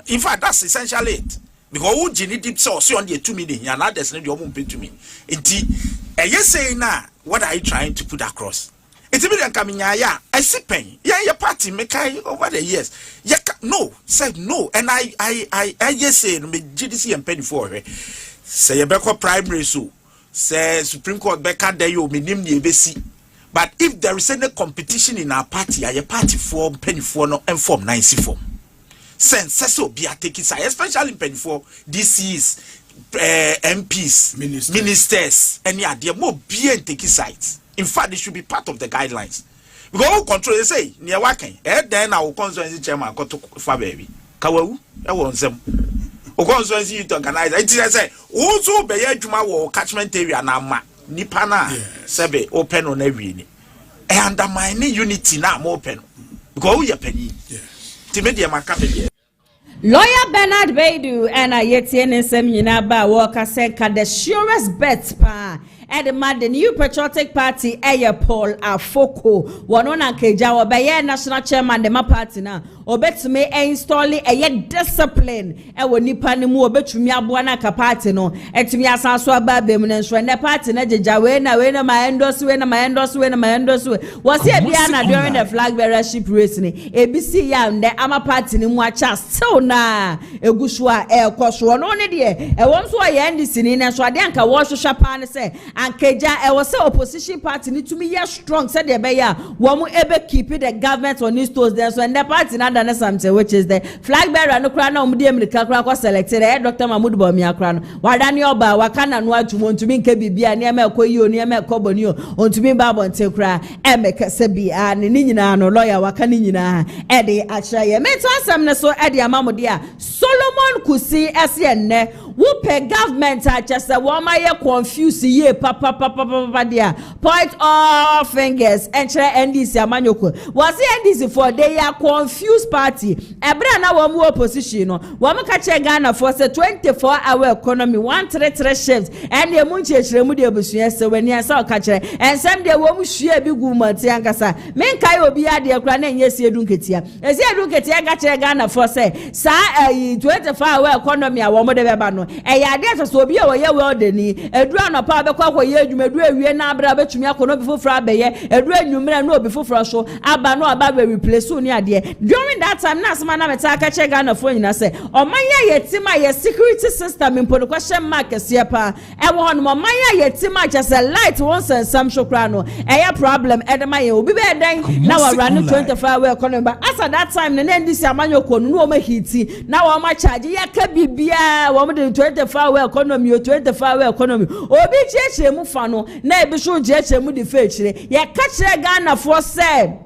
in fact that's essentially it. Because who Jenny did so on the 2 million and others need your pay to me. Yes saying now what are you trying to put across? It's a million coming yeah, I see pain. Yeah, your party make over the years. Yeah, no, said no. And I just say me GDC and penny for her. Say a back primary so say Supreme Court back there you minim the ABC. But if there is any competition in our party, a party form penny for no and form 90 form. Sense so be a taking side, especially in penny for DCs, MPs, ministers, and yeah, they are more be and taking sides. In fact, they should be part of the guidelines. Because who control, they say, near working, then our constituency chairman got to Fababy. Kawu, I want them. O constituency to organize. I say, also be a Juma or catchment area now, Nipana, Sebe, open on every. And undermining unity now, open. Go your penny. Timedia Macabe. Lawyer Bernard Boadu and Ayetien Semina ba Walker said the surest bet pa at the new patriotic party Paul Afoko one on Acheampong by national chairman the party now obet me installing a discipline when nipa ni mu obetumi aboa na ka party no etumi asanso aba bemunenso na party na jejawe na my endorse was here bia during the flag bearership race ni ebisi ya nde ama party ni mu acha still na egusu a ekoso no ne de e won so ye NDC ni na so ade anka wo hwehwa pa ne se ankeja e was opposition party ni tumi ye strong said de be ya wo mu ebe keep the government on his toes there so and the party na done something which is the flag bearer no kra na omudi America kra kwa selected Dr. Mahmoud Bawumia kra no wadani oba wakana no atumo ntumi nke bibia neemakoyi o ne emekoboni o ntumi ba bonte kra emekase bia ne nyina no lawyer wakani nyina e de achaye meto asem ne so e de amamode a Solomon Kusi ene wo pe government a just wo ma ye confuse ye papa dia point all fingers entre NDC amanyoko was NDC for they are confused party ebra na wo mu opposition no wo mu ka che Ghana for say 24-hour economy 133 shifts and the mu chechire mu de busua se wani asa ka che ensem de wo mu hwie bi gu mate ankasa men kai obi ade akura na enye sie dunketia esi edunketia ga che Ghana for say sa 24-hour economy a wo mu de beba no ya ade so obi a wo ye well deni edura no pa be kwa ye adwuma edura wie na abra betumi akono bi foforo abeye edura nwumre na obi foforo so aba no aba be replace ni ade during that time na asema na meta aka che Ghana fo nyina se omanya yetima ye security system impono question mark se pa e wo no omanya yetima just a light once and some shokra no e problem edema ye obi be dan na wa run 24-hour economy but as at that time na ndisi amanyoko no o ma hiti na wo ma charge ye ka bibia wo mo de 24-hour economy o 24-hour economy obi chechire mu fa no na ebi so chechire mu de fe chire ye ka chire Ghana for say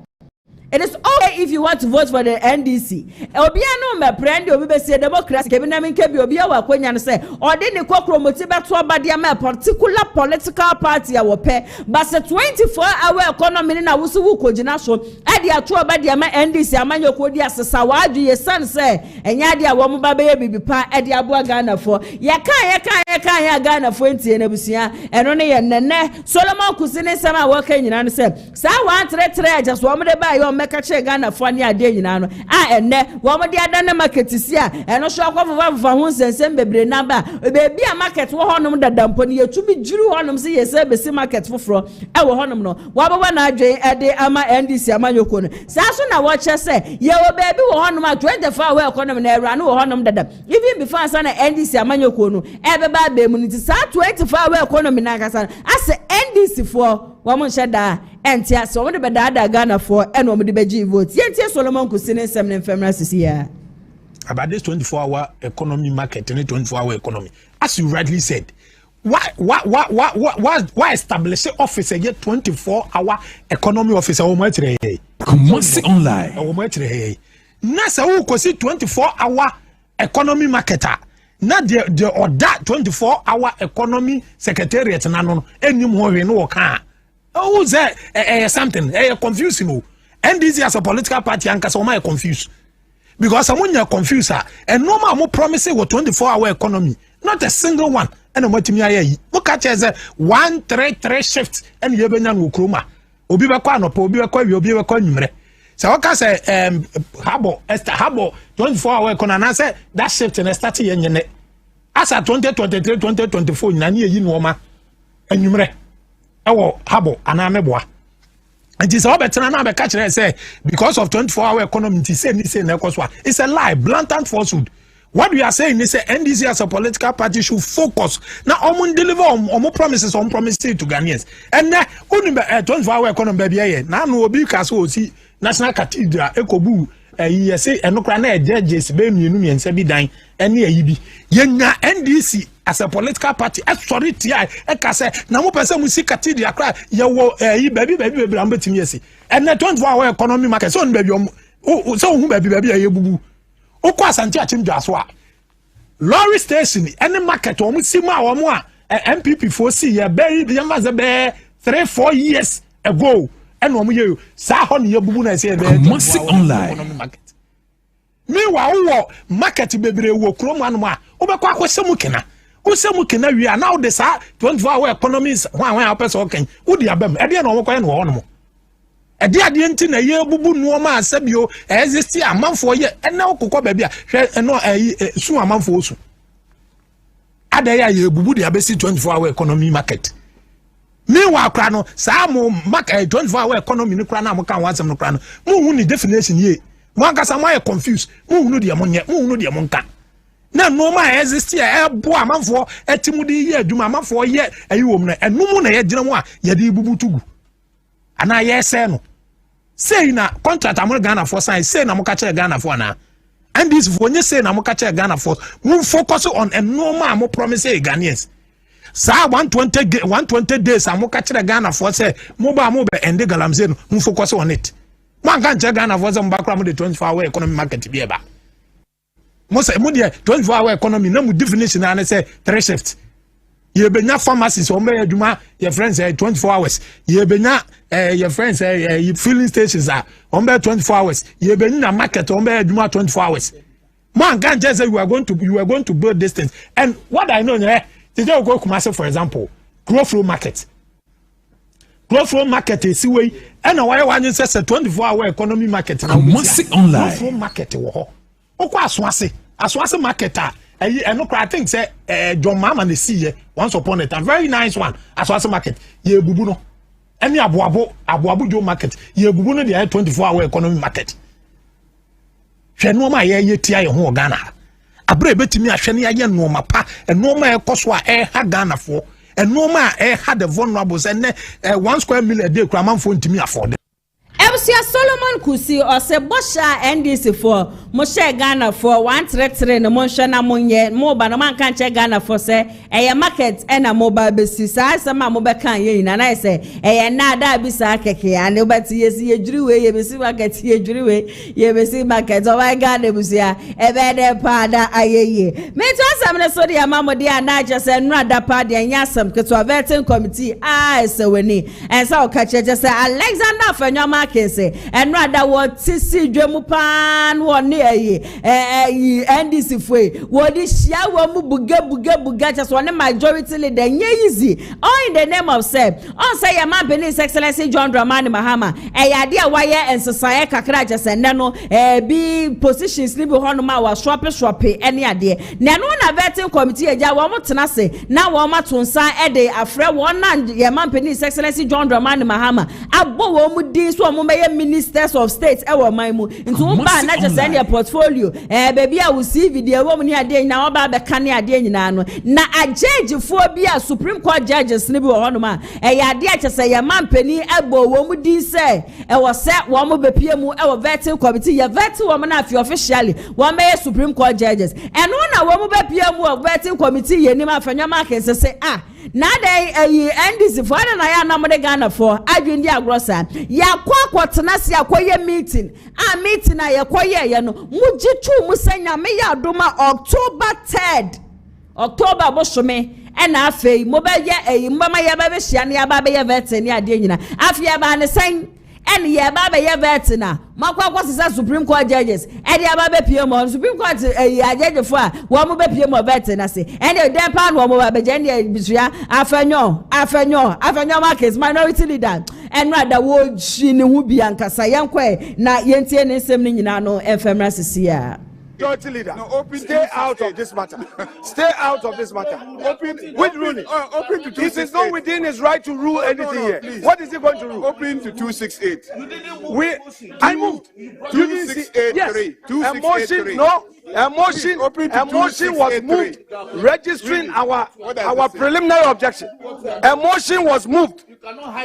it is okay if you want to vote for the NDC. Obia no me prende obi be say democracy kebi na menke bi obia wa kwanya no say odi ne kokromoti beto obadia ma particular political party a wo pe but 24-hour economy na wusu wu kogina so e dia to obadia ma NDC amanyoko di asesa wadu ye san say enya dia wo mo ba be bibi pa e dia boa Ghana for ye kan ya Ghana for ntie na busia eno ne ye nene Solomon Kusi ne sama wo kan nyina no say sa 133 just wo mo de ba yo meka che Ghana fo ne ade nyina no a enne wo mo de adane market si a eno so akwafa ho nsensem bebre na ba bebi a market wo honom dadampo ne yetumi juru honom se yese besi market foforo e wo honom no wo baba na adwen ede ama NDC amanyoko no sa so na wo che se ye wo bebi wo honom a 24-hour economy na era no wo honom dadam even before sa na NDC amanyoko no e beba be mu ni sa 24-hour economy na kasa as NDC for wɔn nhyɛ da ɛnti ase wɔn de bɛdaadaa Ghanafoɔ ɛna wɔn de bɛgye vote yɛntie Solomon Kusi ne nsɛm ne mfɛmra sisi ya. About this 24-hour economy market and 24-hour economy, as you rightly said, why establish an office a 24-hour economy officer? Kumasi online. Nasa who could see 24-hour economy marketer. Not the or that 24-hour economy secretariat and any more in no car. Oh, there something confusing. And this is a political party and Kasoma confused. Because someone you're confused, and no more promising with 24-hour economy, not a single one. And what me I look at as a 1-3 shift and you be nan ukroma. Obi be kwa no po obi be kwa wi obi be kwa nwumre. So what can say habo 24-hour economy and say that shift and start yenye. As a 2023 2024 nyani yi no ma anwumre. Ewo habo anameboa. And it's all better now catch say because of 24-hour economy, it's a lie, blatant falsehood. What we are saying is NDC as a political party should focus now on deliver on promises to Ghanaians. And now only 24-hour economy baby now no be kaso see National Cathedral Ekobu say and no crane judges be me and sebi dan any yibi. Yenya NDC as a political party authority I say na mo person mu see cathedral cry ye wo baby am betimi ase and na 24-hour economy market so baby so hu baby ye bubu o kwa Asante Acheampong so a lorry station any market o mu si mu a o mu a MPP for see ye be ye ma ze be 3-4 years ago and o mu ye sa ho ne ye bubu na say be online market. Meanwhile, market bebre wo krom anu a obekwa akwesemu kena. Usemu kena wi now the sa 24-hour economies wan person kan. Udi abem. E de na omkwa no ho no mo. E de ade nti na ye bubu no ma asabio exist amanfo ye ena okokọ ba bia hwe no su amanfo osu. Ada ya ye bubu de abesi 24-hour economy market. Meanwhile kra no sa mo market 24-hour economy ni kra na mo kan wansem no kra no. Mo hu ni definition ye. Mwangasa mwa confused mu hunu de monye mu hunu de monka na no ma exist e bo amanfo etimudi ye aduma amanfo ye ayiwom na enum na ye gina mu a ye de bubutugu ana ye se no sei na contract amon Ghana for sign sei na mo ka kire Ghana for na and this for nye sei na mo ka kire Ghana for we focus on a normal mo promise Ghanaians sa 120 days amo ka kire Ghana for say mo ba mo be ende galamze no we focus on it. Man can't check Ghana for some background with the 24-hour economy market be eba. Most 24-hour economy no definition and say 3 shifts. You be not pharmacies or may do your friends say 24 hours. You be not your friends say filling stations are on 24 hours. You be in a market on 24 hours. Man can't just say you are going to build this thing. And what I know today go Kumasi for example, growth flow market. Growth flow market is way and why one you say 24-hour economy market Kumasi online. Growth flow market wo. Okwa aswase market and no I think say John Mama ne see once upon a time very nice one aswase market ye bubu no any abuabu jo market ye bubu no the 24-hour economy market. Hwe no ma ye tia ye ho Ghana. Abre betimi ahwe ne ye no ma pa no ma ekoso a ha Ghana for and no man had the vulnerables and 1 square meal a day craman phone to me afford. Ebusia Solomon Kusi or se Bosha NDC for Moshe Ghana for 133 na Monsha na monye mobile no man can check Ghana for say a market and a mobile basis sama mobile can ye na I say e na da bisa keke and obati yes ye juriwe ye bisi market ye juriwe ye bisi market o why Ghana ebusia e be de pada ayeye me to asam na so dia mamodi ana just nra da pada anyasam keto vetting committee se weni and so ka just say Alexander Fanyoma kese and rather what sisi dwemu pan won NDC foi wodi shia wo mu buga just one majority leader easy all in the name of say on say your man His Excellency John Dramani Mahama yade a wire and society kakra just no bi positions ni bi hono ma wa swap any ade na no na vetting committee eja wo motena se na wo matonsa de afre won na your man His Excellency John Dramani Mahama abo wo mu din so mo be ministers of state e wo man mu nti wo ba na just send your portfolio baby a wo CV de wo ni ade na wo ba be ka ne ade nyina no na judge fo bi a Supreme Court judges ne bi wo hono ma ya ade a chese ya mampani abo wo mu din se wo se wo mo be pie mu wo vetting committee ya vet wo mo na afi officially wo me Supreme Court judges eno na wo mo be pie mu wo vetting committee ye ni ma fanya ma ke se na dey NDC for na ya na mo de Ghana for adwindi agrosa ya kwakotena se akoye meeting meeting na ye koye ye no mujitu musanya me ya doma October 3rd October bosome ena afei mo be ye mbama ya ba be hia na ya ba be ye vet ni ade nyina afia ba ne sen ene ye ba be ye vet na makwa sisa Supreme Court judges ede ya ba be pie mo Supreme Court judge for a wo mo be pie mo vet na se ene dem pa no mo ba be je ne bisua afenyo ma case minority leader and rather wo ji ne hu bia nkasa yankwa na yentie ne nsem ne nyina no enfemra sisia Majority leader, stay out of this matter. Stay out of this matter. Which ruling? Open to 268. This is not within his right to rule anything here. Please. What is he going to rule? Open to 268. I moved. 2683. Yes. 2683. A motion was moved, registering our preliminary objection. A motion was moved.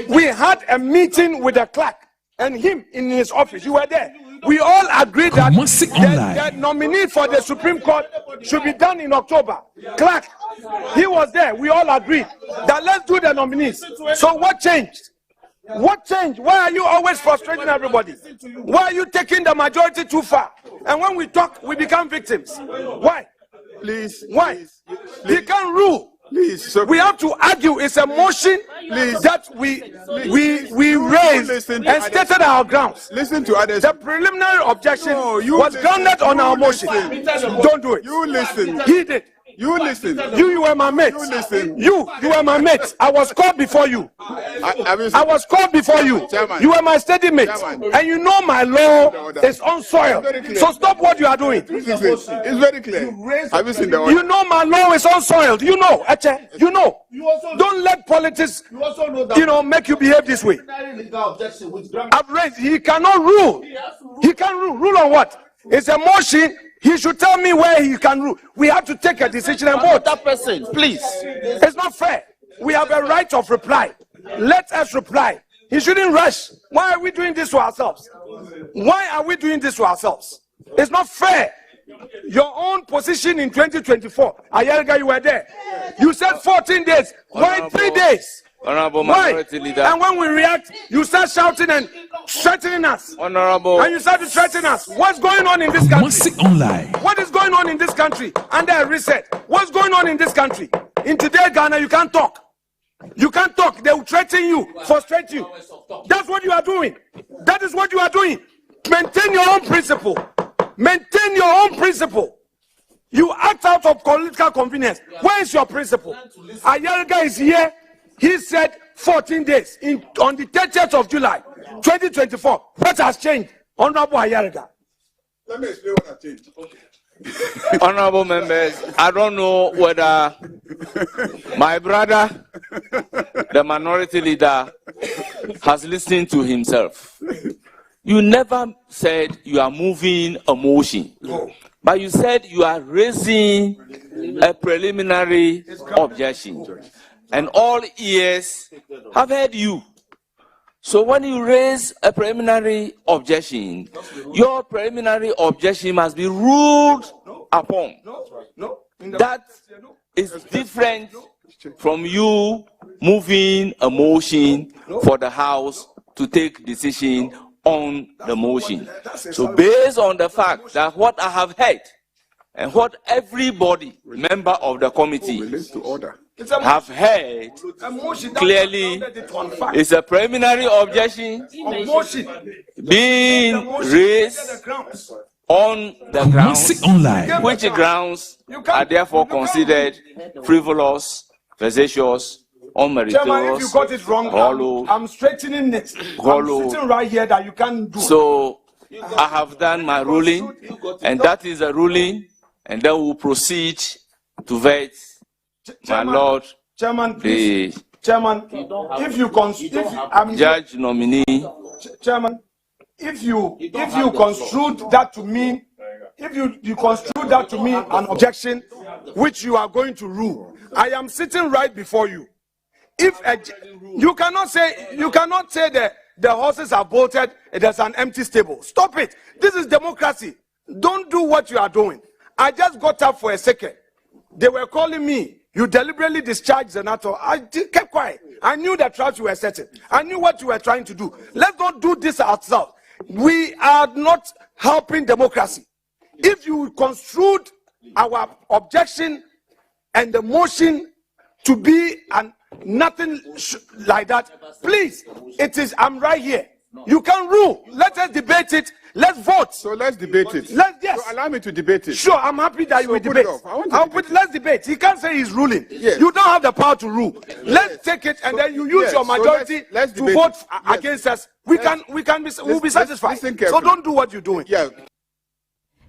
We had a meeting with the clerk and him in his office. You were there. We all agreed that the nominee for the Supreme Court should be done in October. Clark, he was there. We all agreed that let's do the nominees. So what changed? What changed? Why are you always frustrating everybody? Why are you taking the majority too far? And when we talk, we become victims. Why? Please. Why? Please. He can't rule. Please, sir. We have to argue. It's a motion that we raised and stated our grounds. Listen to others. The preliminary objection was grounded on our motion. Don't do it. You listen. He did. You listen. You were my mate. You listen. You were my mate. I was called before you. I was called before you. Chairman. You were my steady mate. Chairman. And you know my law is unsoiled. So stop what you are doing. It's very clear. Have you seen the order? You know my law is unsoiled. You know, Ache. You know. Don't let politics, make you behave this way. I've raised. He cannot rule. He can't rule. Rule on what? It's a motion. He should tell me where he can rule. We have to take a decision and vote. That person, please. It's not fair. We have a right of reply. Let us reply. He shouldn't rush. Why are we doing this to ourselves? Why are we doing this to ourselves? It's not fair. Your own position in 2024, Agyarko, you were there. You said 14 days. Why 3 days? Honorable Why? Minority Leader. And when we react, you start shouting and threatening us. Honorable. And you start to threaten us. What's going on in this country? Kumasi Online. What is going on in this country? Under a reset. What's going on in this country? In today Ghana, you can't talk. You can't talk. They will threaten you, frustrate you. That's what you are doing. That is what you are doing. Maintain your own principle. Maintain your own principle. You act out of political convenience. Where is your principle? Agyarko is here. He said 14 days on the 30th of July, 2024. What has changed? Honorable Agyarko. Let me explain what has changed. Okay. Honorable members, I don't know whether my brother, the minority leader, has listened to himself. You never said you are moving a motion, but you said you are raising a preliminary objection. And all ears have heard you. So when you raise a preliminary objection, your preliminary objection must be ruled upon. That is different from you moving a motion for the House to take decision on the motion. So based on the fact that what I have heard and what everybody, member of the committee, have heard clearly is a preliminary objection being raised on the grounds, which grounds are therefore considered frivolous, vexatious, unmeritorious. If you got it wrong, hollow, I'm straightening it. I'm sitting right here that you can't do. So I have done my ruling, and that is a ruling, and then we'll proceed to vet. My Lord, Chairman, please. Chairman, if you judge nominee. Chairman, if you construed that to mean if you construe that to me an objection, which you are going to rule, I am sitting right before you. If you cannot say that the horses are bolted, there's an empty stable. Stop it. This is democracy. Don't do what you are doing. I just got up for a second. They were calling me. You deliberately discharged Senator. I kept quiet. I knew the traps you were setting. I knew what you were trying to do. Let's not do this ourselves. We are not helping democracy. If you construed our objection and the motion to be nothing like that, please, I'm right here. You can rule. Let us debate it. Let's vote. So let's debate it. Yes. So allow me to debate it. Sure, I'm happy that you will debate. Let's debate. He can't say he's ruling. Yes. You don't have the power to rule. Let's take it, and then you use your majority to vote against us. We'll be satisfied. So don't do what you're doing. Yeah.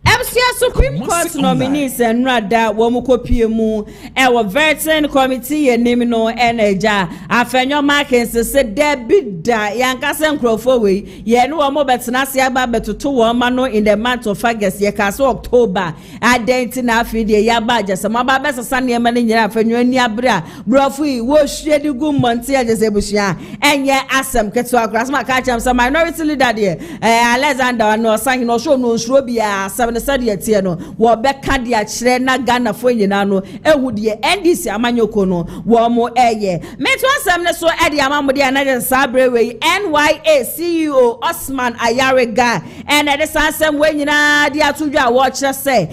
FCA Supreme Court nominees and Rada Womukopie mu ewo vetting committee enim no eneja afenyo markins said David da yankase nkrofo we ye no wo betena se aba betoto wo ma no in the month of August ye ka so October adenti na afide ya ba jese ma ba besesa ne ma ne nyina afenyo ani abra brofu wo hwie di gu monte ajese bushia enye asem keto akras ma ka cham some minority leader there Alexander no san no show no nshuro bia asem said yet no wo beka de akire na Ghana fo nyina no ehu de NDC amanyoko no wo mo eye meto asem ne so e de amamode anaje sabre we NYA CEO Osman Ayarega and de sansem we nyina de atudwa wo kire se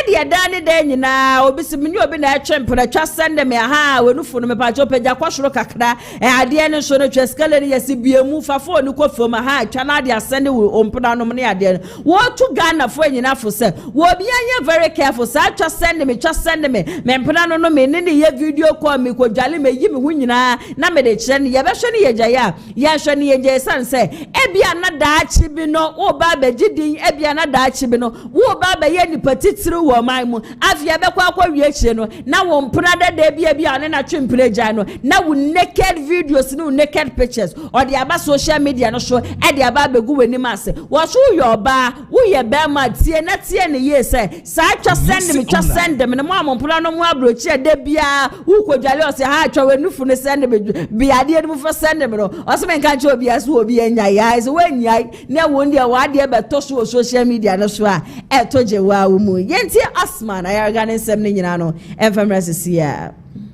de dan de nyina obisi mini obi na atwempra twa sende me ha wenufo no me pa chopeja kwashoro kakra ade ne so no tweskale ne yesi biemu fafo no kofo ma ha twa na de asende we ompona no ne ade wo tu Ghana fo nyina fo se wo bia ye very careful sa twa send me mpena no me ne ye video call me ko dwale me yi me hu nyina na me de kire ne ye be hwe ne ye gya ye hwe ne ye gya san se e bia na daachi bi no wo ba ba gidin e bia na daachi bi no wo ba ba ye ni patitiri wo man mu afia be kwa wie chire no na wo mpena da bia ne na twempere gya no na wo naked videos no naked pictures or the aba social media no so e de aba begu weni mase wo so yo ba wo ye be ma tie na tie ne ye say sa twa send them ne mo amompona no mo abrochi de bia wo kodwale o se ha twa wenufu ne send me bia de mu for send me no o se men kan che obi aso obi enya ya so wenyai na wo ndi wa de be to so social media no so a e to je wa wo mu yenti Asman Ayarega ne nsem ne nyina no enfamresi ya.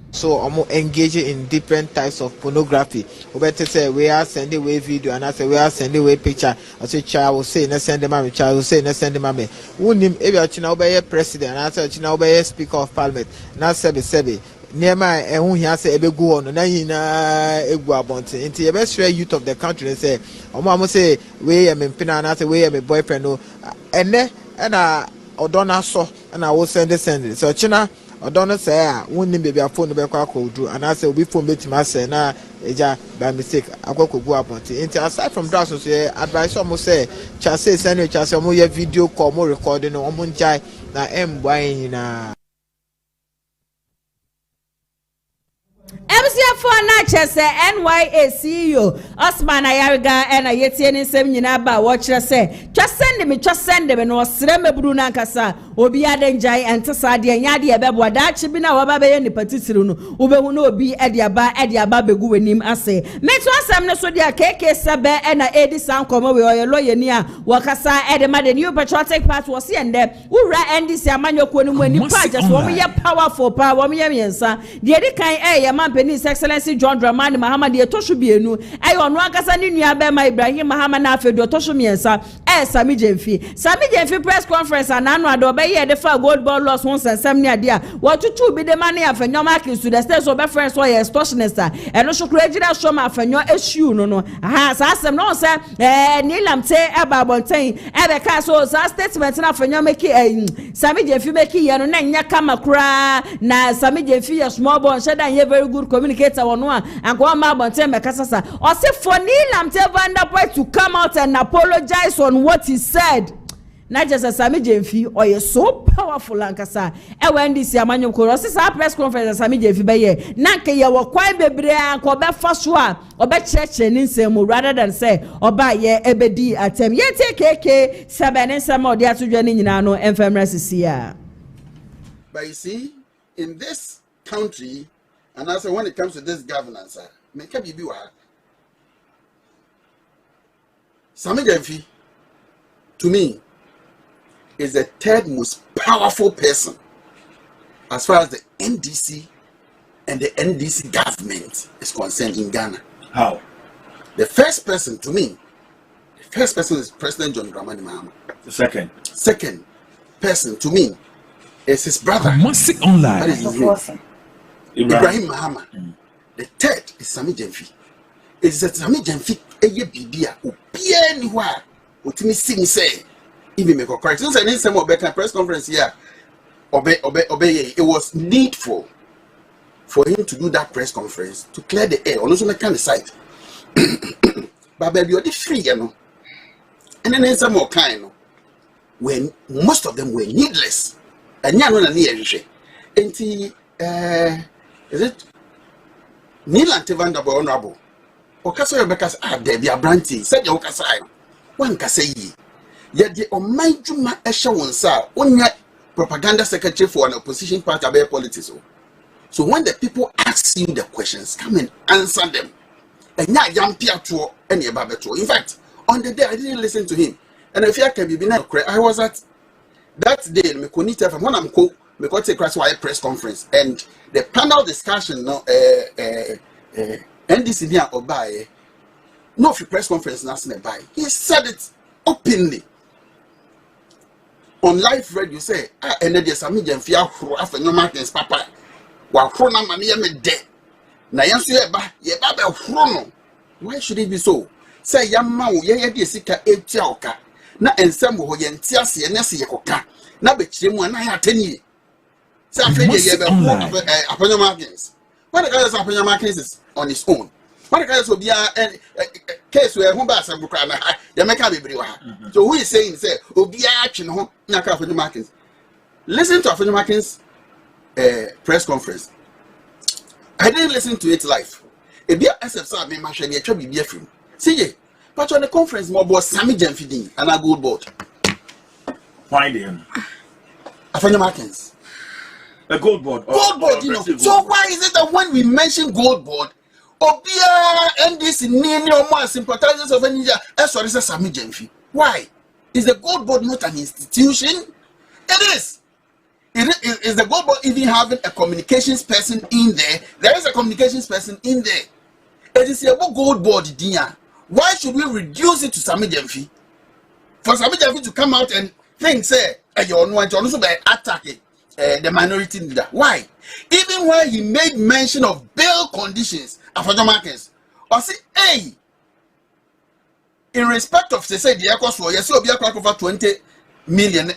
So I'm engaging in different types of pornography. We better say we are sending away video and I say we are sending away picture. I say child will say na send them mommy, child will say na send them mommy. Unim ebi achina obey president and I say achina obey speaker of parliament. Na sebe Nema ehun hia say ebe go on na yina egu abonte. Nti ye be share youth of the country say omo say we am mpina na say we am boyfriend no. Ene na odona so na wo send. So china I don't say won't be a phone back and I say we phone bit myself na eja by mistake. I go up on it. Aside from that, so say advice almost say chase send you chase more video call more recording on munjai na buying na MCF4 na chese NYA CEO Osman Ayarega and ayetie ne nsem nyina ba wo kire se twa send me no sere meburu na nkasa obi adenjai entesa de nya de ebebo daachi bi na wo ba be ye ni patitiru no wo be hu na obi e de aba begu wenim ase meto asem ne so de keke sebe na edi sankomo we oye lawyer ni a wo kasa e de ma de new patriotic party wo se ende wura NDC amanyoko ni mu ani pa just wo ye powerful pa wo ye miensa de edi kan ye man His Excellency John Dramani Mahama de toshu bienu ayo no akasa ni nua be ma Ibrahim Mahama na afedo toshu miensa Sami Jemfi press conference anano ado be ye de fa gold ball loss won sensem ni ade a watutu bi de mane afenyo market to the state so be friends so ye extortionist eno shukuru ejira so ma afenyo issue no aha sa asem no se ni lamte eba bonten be ka so sa statement na afenyo make Sami Jemfi make ye no na nya kama kura na Sami Jemfi ye small boy sheda ye very good communicator wonu and go ma bonten me kasasa o se for ni lamte Vanderpoint to come out and apologize on what he said. Not just a Sammy Jemfi or you so powerful lankasa. And when this Yamanyo Kuros press conference Sammy Jemfi Baye, Nanke ya were quite bebre and Kobe Fashua or bet church and insemu rather than say or buy ye ebedi atem. Ye take KK 7 and some of the Atujanin no ephemeris here. But you see, in this country, and also when it comes to this governance, make a BB Sammy Jemfi, to me, is the third most powerful person as far as the NDC and the NDC government is concerned in Ghana. How? The first person to me, is President John Dramani Mahama. The second person to me is his brother. Kumasi Online. That is his name. Ibrahim Mahama. The third is Sammy Jemfi. It's that Sammy Jemfi eye bibia obia ni ho a otimi sing say even make a correction. So in some of the press conference here, it was needful for him to do that press conference to clear the air. Also, make kind of site. But baby, you're free, you know. And then some more kind, when most of them were needless. And you know, is it Neil and Tevanda Honorable? Okaso Rebecca there be a brandy, said the Okasai. One can say ye. Yet the Omaijuma Esha Wonsa, only propaganda secretary for an opposition party about politics. So when the people ask you the questions, come and answer them. And now young Piatro and Yababeto. In fact, on the day I didn't listen to him. And if I can be I was at that day, Mekonita from one I'm called Mekote Crasway press conference and the panel discussion no NDC near Obaye. No press conference nothing by. He said it openly. On live radio say, and then there's Sammy Jemfi after no markings, papa. While Crona Mania me dead. Nayansu yeba be Chrono. Why should it be so? Say Yamma, ye sika Agyarko. Na ensem ho ye ntiase ye nese ye koka. Na be chiremu na ya 10 years. Say afede ye be Aponyo markings. What the guys Aponyo markings is on his own. What the guys will be case where home bass and Bukrana, Yamaka Bibriwa. So who is saying, say, Obia action home, Naka for the markings? Listen to Afoko Markins' press conference. I didn't listen to it live. A beer SFR may mention a trouble beer film. See, but on the conference, more was Sammy Jemfi and a good board. Why then? Afoko Markins. A gold board. Gold board, you know. So why is it that when we mention gold board, Obia and this name or more sympathizers of any sorry, Sammy Jemfi? Why? Is the gold board not an institution? It is. Is the gold board even having a communications person in there? There is a communications person in there. It is a gold board, dear. Why should we reduce it to Sammy Jemfi? For Sammy Jemfi to come out and think, say, you're not also by attacking the minority leader. Why? Even when he made mention of bail conditions, Afoko Markins, or say, hey, in respect of say the Agyarko for yes, be over 20 million,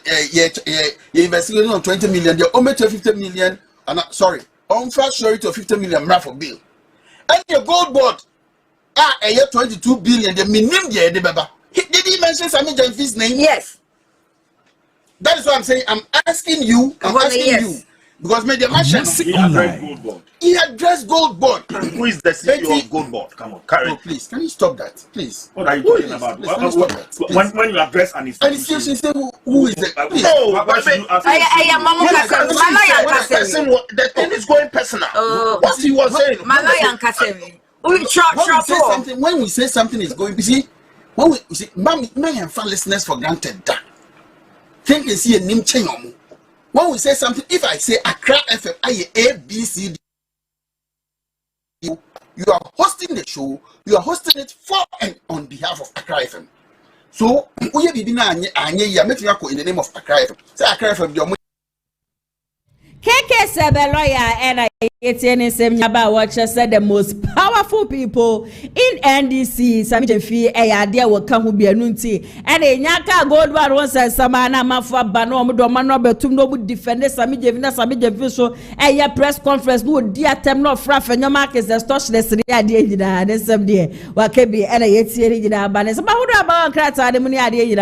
investing on 20 million, they only to 50 million, and sorry, on first sorry to 50 million for bill. And the gold board, a year 22 billion, the minimum year, the baba. Did he mention Sammy Jemfi's name? Yes. That is what I'm saying. I'm asking you. You. Because made the mention. He addressed gold board. Who is the CEO of gold board? Come on, carry. Oh, please, can you stop that, please? What are you talking about? When you address an institution, who is it? No, why should you ask? The thing is going personal. What he was saying. When we say something is going, you see, when we see, man and fan listeners for granted that. Think you see a name change. When we say something, if I say Accra FM, A, B, C, D, you are hosting the show, you are hosting it for and on behalf of Accra FM. So, we be in the name of Accra FM. Say Accra FM, KK Lawyer and ATN Semyaba Watcher said the most powerful people in NDC Samijefi Eyadia will come who be a nunti and a Nyaka Gold War once and Samana Mafua Bano Mudomano Betumno would defend Samijevina Samijeviso a press conference would dear Temno Fraff and your markets as touchless idea and some day Wakebi and a ATN Banes about Krata the Muniadi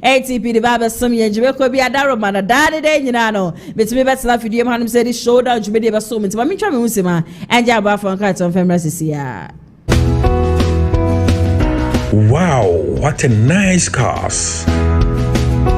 ATP the Baba Samia Jericho be a Daromana Daddy Danino between Betsla Fidium Hanum said he showed out to be able to me try me usima enja aba from cat on femra sisia. Wow, what a nice cars.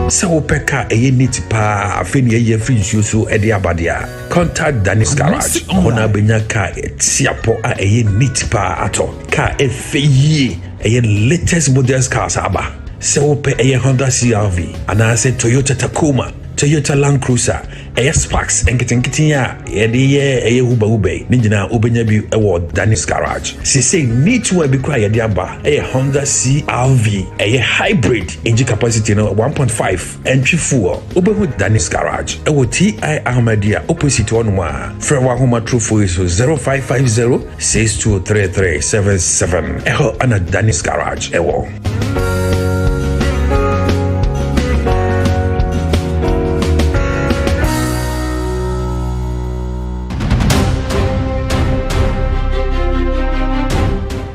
So peka eye neat pa afeni eye free so e de abadia. Contact Danis Garage. Ona benya car siapo a eye neat pa ato. Car e feye eye latest models cars aba. So pe eye Honda CR-V and I said Toyota Tacoma, Toyota Land Cruiser, Air Sparks, and getting ya, a Uba Ube, Nijina Ubenyabu Award, Danis Garage. She say need to be quiet diaba, a Honda CR-V, a hybrid engine capacity no 1.5 entry fuel, Uberhood Danis Garage, a TI Ahmadiyya opposite 1 Frewa Homa True for 0550 623377. Eho Anna Danis Garage, ewo.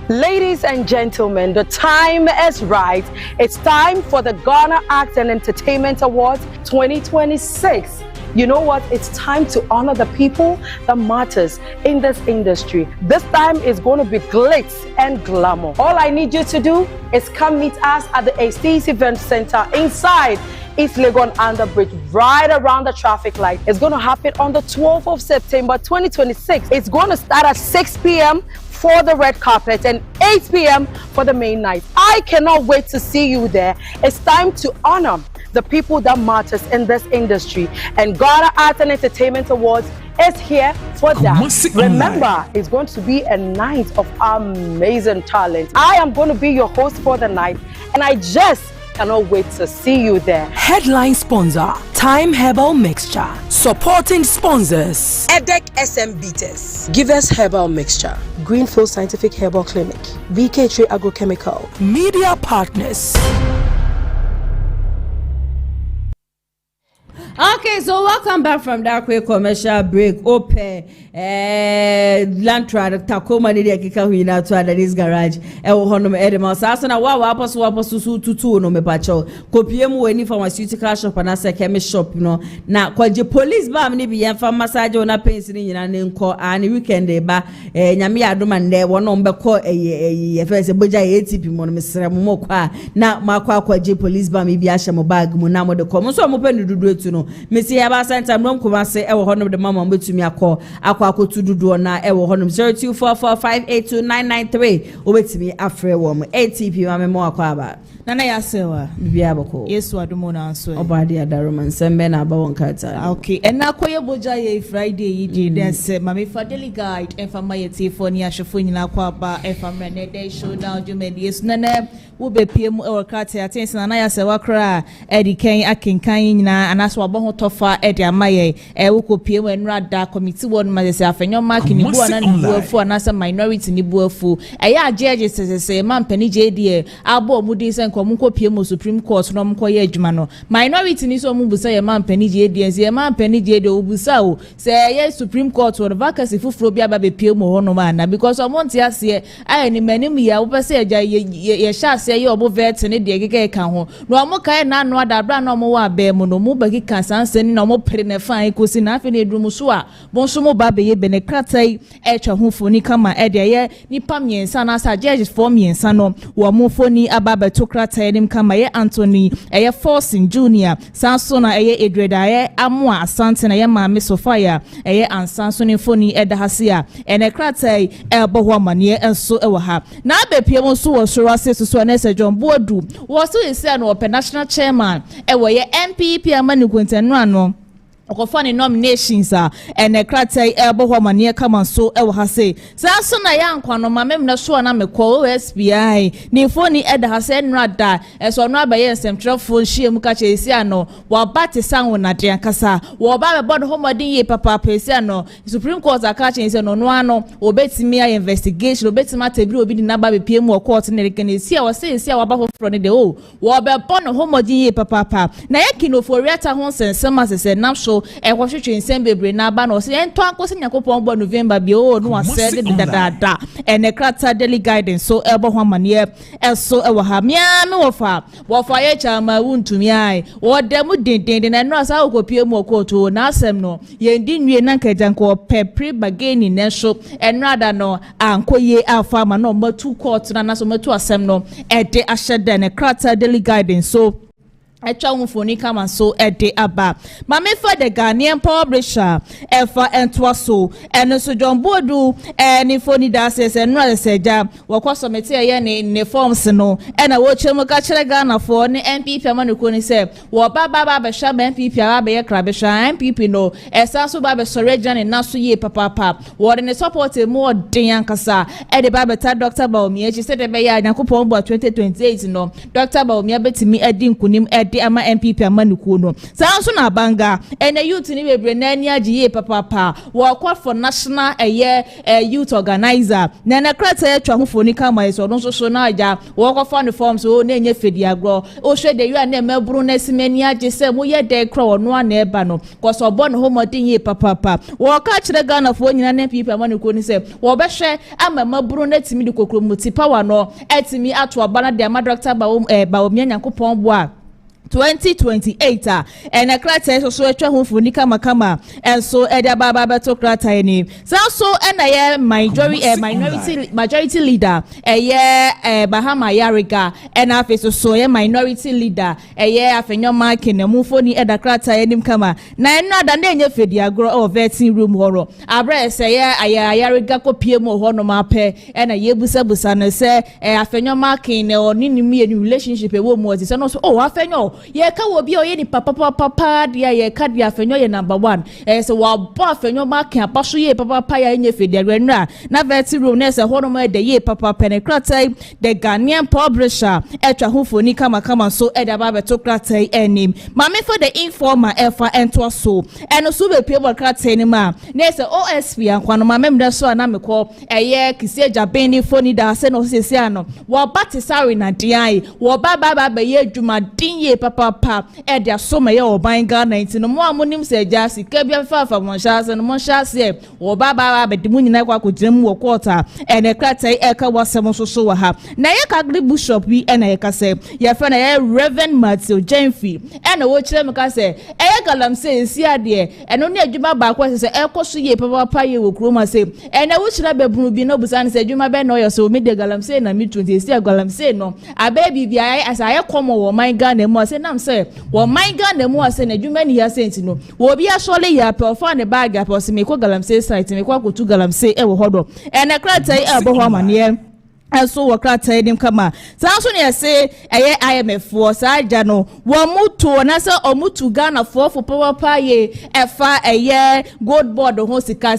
Ladies and gentlemen, the time is right. It's time for the Ghana Arts and Entertainment Awards 2026. You know what? It's time to honor the people that matters in this industry. This time is going to be glitz and glamour. All I need you to do is come meet us at the Estes Event Center inside East Legon Underbridge, right around the traffic light. It's going to happen on the 12th of September 2026. It's going to start at 6 p.m. for the red carpet and 8 p.m. for the main night. I cannot wait to see you there. It's time to honor the people that matters in this industry. And Ghana Arts and Entertainment Awards is here for that. Remember, it's going to be a night of amazing talent. I am going to be your host for the night, and I just cannot wait to see you there. Headline sponsor, Time Herbal Mixture. Supporting sponsors, EDEC SM Beaters, Give Us Herbal Mixture, Greenfield Scientific Herbal Clinic, VK Tree Agrochemical. Media partners. Okay, so welcome back from that quick commercial break. Open Lantra Tacoma Nidia Kika Huina to Danis Garage. Honum Edema Sasana Wapas Tutu no me pacho. Copiemu any pharmaceutical shop and as a chemist shop, you know. Now, quite police bar may be and for massage on a pencil in an inco and weekend ba Yamia Dumande, one number call a first a budget ATP Mr. Mokwa. Now, Marqua Quaji police bar may be Ashamo bag Munamo the common. So I'm open to do it to know. Missy Aba Santa Mom Kumase, ever one of the mama with me a call, Aquaco to do na ever honum 0244582993. Wait to me after woman ATP, I'm a more quaba. Nana Yasewa, Biabako. Yes, Wadumona, so Obadia Daruman, Sembena Bawon Kata. Okay, and now Koya Bojaye Friday, then say, Mammy Fadeli Guide, and for my for Niashafuna Quaba, and from Renee Showdown, you made yes, Nana, will be PM or Kata, attention, and I Yasewa cry, Eddie Kane, Akin Kaina, and as Wabon Tofa, Eddie Amaye, Ewoko PM and Rada Committee one myself, and your marking you and for another minority in the Buafu. A judges say, Man Penny JD, Abo Moody's and Komuko PM Supreme Court, no Mkoye Jumano. Minority is almost say a man Penny JD, a man Penny JD Obusao, say yes, Supreme Court or the vacancy for Frobia Baby PM Honomana, because I want to say, I am many me, I will say, ye shall say you above vets and the Kaho. No more kind of no other brand no more bear mono, Mubaki Kansan, sending no more petting fine, because enough in a drumusua, Bonsumo Baby, Benecrate, Echa Hufoni, Kama, Edia, Nipami and Sana, judges for me and Sano, Wamufoni, Ababa Tokra, Tadim Kama, Anthony, a Forcing Junior, Sansona, a Edreda, Amwa, Santan, a Mamma Sophia, a and Sansoni Foni, Edahasia, and a Crate, Elbow woman, ye and so Ewaha. Now the Piemo Suo Sura says to Swanessa John Boadu, was to his son or national chairman, a way MPP Amanu Quintan Rano. okofani nominations and a kratai elbow mania come on so hase sasona yankwa no mamem na so na me call SPI ni phone ed hase nrada eso no abaye nsem phone hie mu ka chesi ano wa bate san na de kasa wo ba be bod homodin ye papa pesi ano Supreme Court aka chesi no no ano obetimi a investigation obetima tabiri obi di na ba be pie mu court ne rekenesi a wo se wa ba foforo ne de wo be bon homodin ye papa na yakino for riata ho sensem asese nam so ehwohwehwe nsem bebre na aba no se ento akosi nyakopon bo November bi o no asede da ene krata daily guidance so ebo ho amane eso ewo ha mia me wofa ye chama wuntumi ai wo dem dendenden na no asa okopie mu okoto na asem no ye ndi nwie na nkajanko pepre bageni ne so enrada no ankoye afa ma no matu court na so matu asem no ede ahyede ene krata daily guidance so Acheampong come so ede aba mame for the Ghanaian publisher efa entwaso eno so John Boadu ni phone da says no seja wakoso mete ye ne forms no ena wo chemu ka kire Ghana for ne MPP amanuko ni se wo baba be sha MPP aba ye kra be sha MPP no esa so ba be sore jane na so ye papa wo de ne support mu den ankasa ede ba beta Dr. Baumia chi se de be ya Yakopon bo 2028 no Dr. Baumia betimi edi nkunim de ama MPP amanuko no sanso na banga ene youth ni bebre na ani agiye papa wo kwa for national youth organizer na na krata etwa hofoni kama eso no so na aja wo kwa for forms o na enye fedi agro o hwe de yu na maburu na simani agi se mo ye de kro wo no na eba no koso bo no homodin ye papa wo ka kire Ghana fo nyina na MPP amanuko ni se wo be hwe ama maburu na timi de kokromuti power no etimi ato abana de ama Dr. Baumia Yakopon bo 2028 and a krata so etwa hofuni kama and so eda baba beto krata ni so and a majority leader Bahama Yariga and afeso so minority leader afenyo mark na mufoni eda krata enim kama na da na enye fedi agro o vetting room horo abre se Yariga kopie mo ho no mape and yebusa no se afenyo mark na onini relationship e wo mo se no so afenyo ye ka wo bi o ye ni papa dia ye ka dia afenyo ye number 1 so wa bo afenyo ma kan apaso ye papa ya nye fedi agrenra na vetting room na se ho no ma de ye papa penekrata the Ghanaian publisher etwa hofoni kama so eda ba beto krata enim mame for the informer efa ento so eno so be people krata enim a na se OSP ankwa no mame mda so na mekọ kisi jabeni foni da se no sese ano wo batisari na diai wo baba be ye dwuma din ye papa ede asoma ye oban Ghana nti no mo amonim se jasi ka bia fa mo shase no mo shase wo baba be dimu nyina kwa kodram wo quarter ene krata eka wasem so wa ha na ye kagri bishop wi ena ye ka se ye fa na ye Reverend Matthew Jenfi ena wo kire me ka se galamse esi ade eno ne adwuma ba kwa se ekoso ye papa ye wo kroma se ena wo kire be bunu bi no busan se adwuma be no yo so me de galamse na mi 20 esi galamse no ababi bia asa ye komo wo man Ghana mu ase nam se wo man Ghana mu ase na adwuma ni ya senti no wo bi asole ya pe ofa ne bag apo se me ko galamse site me ko akotu galamse e wo hodo ena kratai e bo ho amane so wakrata edim kama sanso ne se IMF for saja no wo mutu na se omutu Ghana for papa ye efa gold board ho sika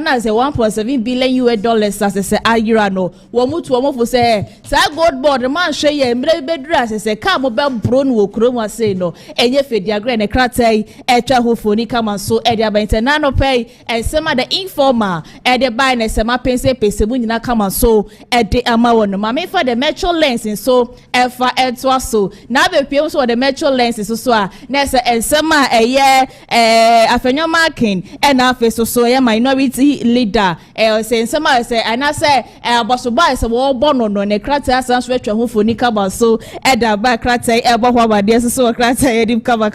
na se 1.7 billion US dollars se ayira no wo mutu wo fo se sa gold board man hwe ye mre bedura se ka mo be bro no wo krom ase no enye fedi agre ne krata etwa hofoni kama so ede abente na no pay ensema the informer ede buy na sema pense mu nyina kama so ede ama wono mame for the metro lens so efa etwa so na be piem so the metro lens so a na se ensema afenyo marking and afa so minority leader se ensema se ana se abosoba se wo bono no ne krata asanso etwa hofoni kaba so eda ba krata ebo ho abade so krata edim kaba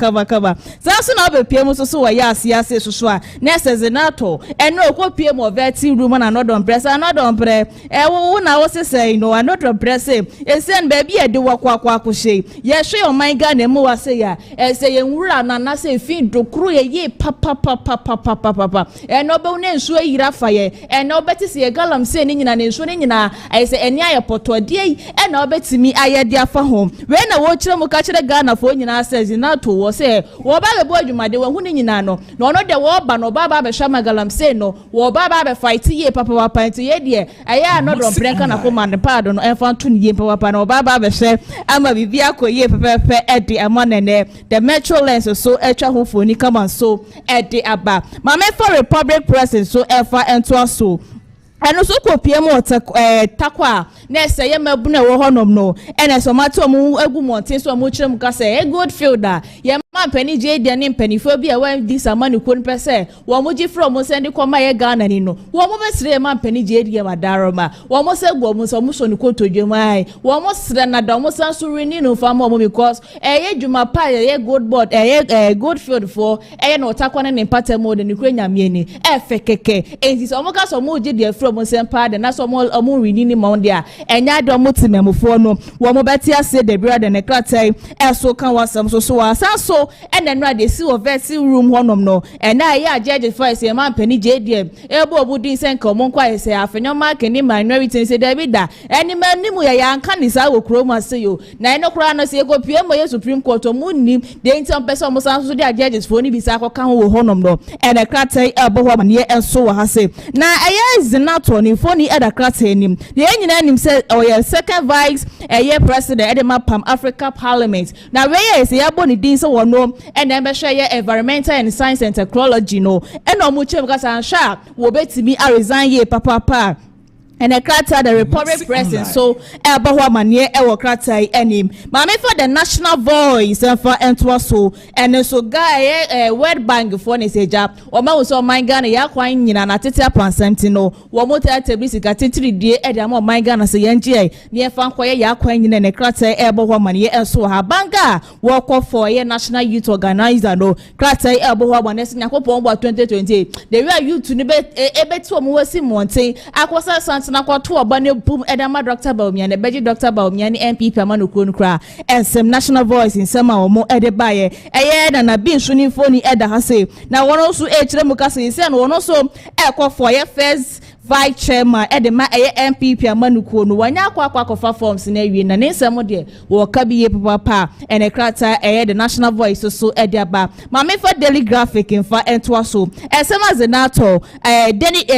sanso na be piem so wa ya asiase so a na se zenato eno okopiem of vetting room na no don press wo na wo say no another pressing e send baby e de wakwa she ye hwe o man ga na mu wa say ya e say ye nwura na na say fin do kro ye papa e no be na nsuo yira fa ye e no beti say galam say ni nyina na nsuo ni nyina I say eni aye potode e na obetimi aye de afa home we na wo kire mu ka kire Ghana fo nyina says na to wo say wo ba be bo adwumade wo hu ni nyina no no no de wo ba no ba be hwa magalam say no wo ba be fight ye papa nti ye de aye no do prenka na ko man pado no enfa to ni ye papa na wo ba be hwe ama bibia ko ye pepepe e de amonene the metro lens so etwa ho fo ni kama so e de aba mama for Republic President so efa ento so eno so ko pie mo takwa na ese ye mabu na wo honom no ene so mate omu agu monten so omu kirem ka se good fielder ye ma pani je de ne panifo bi a wan dis amani ko npe se wo mo ji from send ko ma ye Ghana ni no wo mo besre ma pani je de ma daroma wo mo se gwo mo so mo so ni ko tojwemai wo mo sre na da mo san so reni no fa mo because ye djuma pa ye good board good field for no takwa ne patemo de ni kro nyame ni fekeke enti so mo ka so mo je de mo sempa de na so mo reni ni mo de a enya do mo timemfo no wo mo beti ase de bra de ne kratai so kan wasam so wasa so ene no de si wo versi room honom no ena ya judge voice e man pani JDM ebo obudin senka mo kwa ese afenyo mark ni minority se David da eni mani mu ya anka ni sa wo kro ma se yo na eno kra no se go pie mo ye Supreme Court mo nim de nti person mo san so de judges fo ni bi sa akọ kan wo honom no ene kratai ebo ho man ye enso wo ha se na eye zina to ni fo ni eda kratai nim de nyina nim se oye second vice eye president edema Pam Africa Parliament na we ye se ya bo ni din se wo no ene be hwe ye environmental and science and technology no ene omu chem ka san sha wo betimi a resign ye papa and a krata the Republic President so eba manie e wo krata enim mama for the national voice and for entwaso and so guy World Bank for ne seja o ma wo so man Ghana ya kwan nyina na tete apansɛmti no wo mo ta tabisi ka tetiri die e da ma man Ghana se yenje ne fa nkoye ya kwan nyina ne krata eba manie enso ha banga wo kɔ for ye national youth organizer no krata eba manie se nyakopon bo 2020 the real youth ni be ebeti o mo wasi monten akosa na kwato oba ne boom edama Dr. Baumia ne beji Dr. Baumia ni MPP amanukro nkra ensem national voice in sama omo ede baye eye na bi nso ni phone eda ha se na wono so kire mu ka se se no wono so for ye first vice chairman edema MPP amanukro no wanya akwa forms na wie na ne nsem de wo ka bi ye papa ene krata the national voice so ediaba mama for daily graphic in fa ento so ensem azenato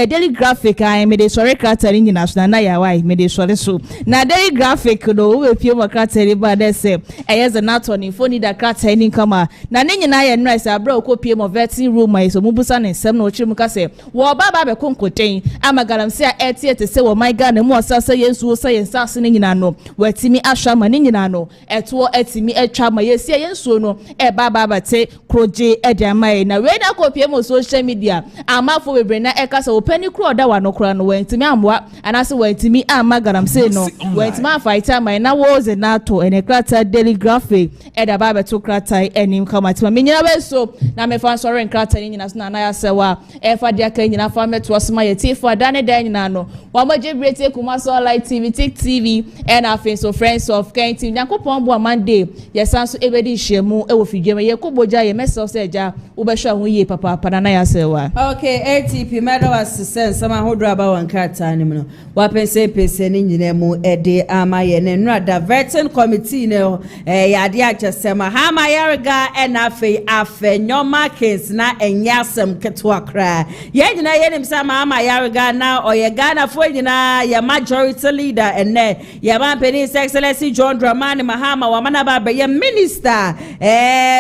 daily graphic me de sorry krata nyina na ya wai me de sore so na daily graphic no we pie mo krata ri ba de se azenato ni phone da krata ni kama na ne nyina ya nrice abra okopie mo vetting room ai so mubusa ne nsem na ochirim ka se wo baba be konkoten amagaram se a etiete se wo my Ghana mu osasa yensu so yensase ne nyina no watimi ahwa ma ne nyina no eto etimi etwa ma yesi yensu no baba te kroje ediamai na we da kopie mo social media amafo bebre na ekasa opani kro da wa no kro no wentimi amwa anase wentimi amagaram se no wentimi afaita mai na wo ze nato ene krata daily graphic eda baba to krata enim kama tima menyina we so na me fan sorry krata nyina so na ya sewa efa dia kan nyina fa meto osma yeti fo adane da nyina no wa maje brete kuma so light TV tik TV and afin so friends of kind team yakopon bo Monday yesan so ebedi hwemu e wo fidwema ye koboja ye message so eja wo be hwa ho ye papa na ya sewa okay ATP medo was sense sama hodro aba wan krata nim no wa pense ni nyina mu ede amaye ne no diverting committee ne yade achesema ha ma yarga and afenyoma case na enyasem ketwa kra ye nyina ye nim sama ma yarga na oye Ghana for nyina ya majority leader ene ya man His Excellency John Dramani Mahama wamana ba ye minister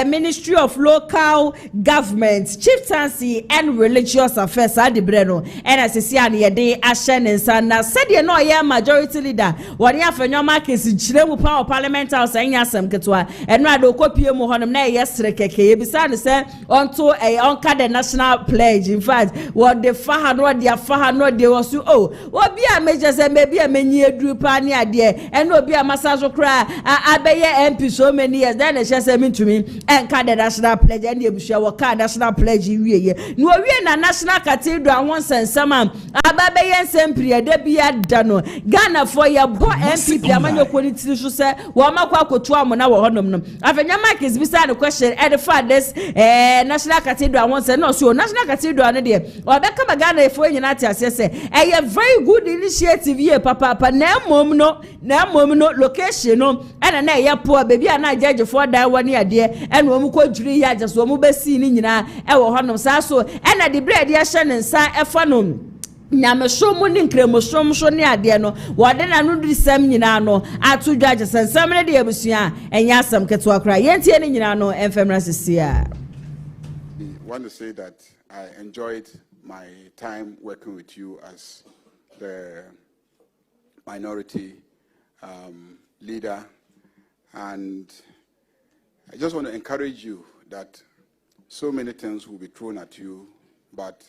Ministry of Local Government Chieftaincy and Religious Affairs adibreno NSC an ye de ahye ne nsa na said no ye majority leader woni afenyoma case chire mu power parliament house enyasem ketwa eno ado kopie mu honom na ye sere keke ye bisa ne se onto onka the national pledge in fact what the faha no no de was oh obi a meje se maybe a menyi eduru pa ne ade and obi a masazo kra abeye MP so many years then e say me to me enka the national pledge and ebusua wo ka national pledge wieye no wie na national cathedral won sensama ababeye nsempri de bia da no Ghana for your bo MP amanyo kwani so say wo makwa akoto amona wo honom no afenya Mike is beside the question at the fathers national cathedral won say no so national cathedral no de obeka Ghana efo nyina ati ase say a very good initiative here papa na mom no location no and na ya po baby na judge for that one ade and wo mu kodwiri ya just wo mu besi ni nyina e wo honom sa so and na the bread ya hye ne nsa efa no nyame so mu ni nkremo so ne ade no wode na no disam nyina no atu dwaje sensam ne de abusua enya asam keto akra yentie ne nyina no enfemra sesia. I want to say that I enjoyed my time working with you as the minority leader, and I just want to encourage you that so many things will be thrown at you, but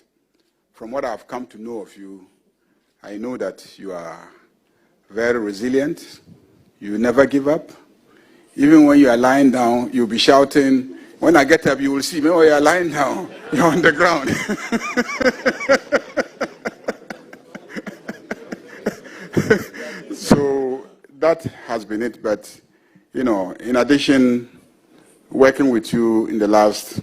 from what I've come to know of you, I know that you are very resilient. You never give up. Even when you are lying down, you'll be shouting. When I get up, you will see me. Oh, you are lying down. You're on the ground. So that has been it. But, you know, in addition, working with you in the last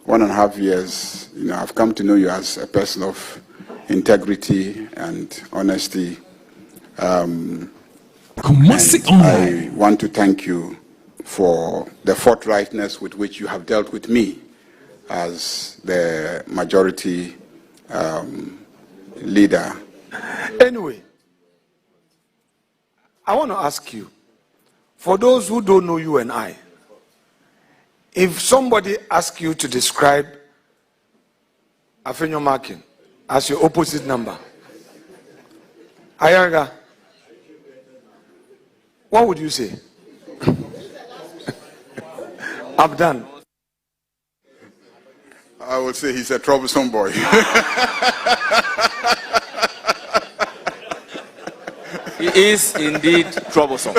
1.5 years, you know, I've come to know you as a person of integrity and honesty. And I want to thank you for the forthrightness with which you have dealt with me as the majority leader. Anyway, I want to ask you, for those who don't know you and I, if somebody asks you to describe Afenyo Markin as your opposite number, Ayaga, what would you say? I'm done. I would say he's a troublesome boy. He is indeed troublesome.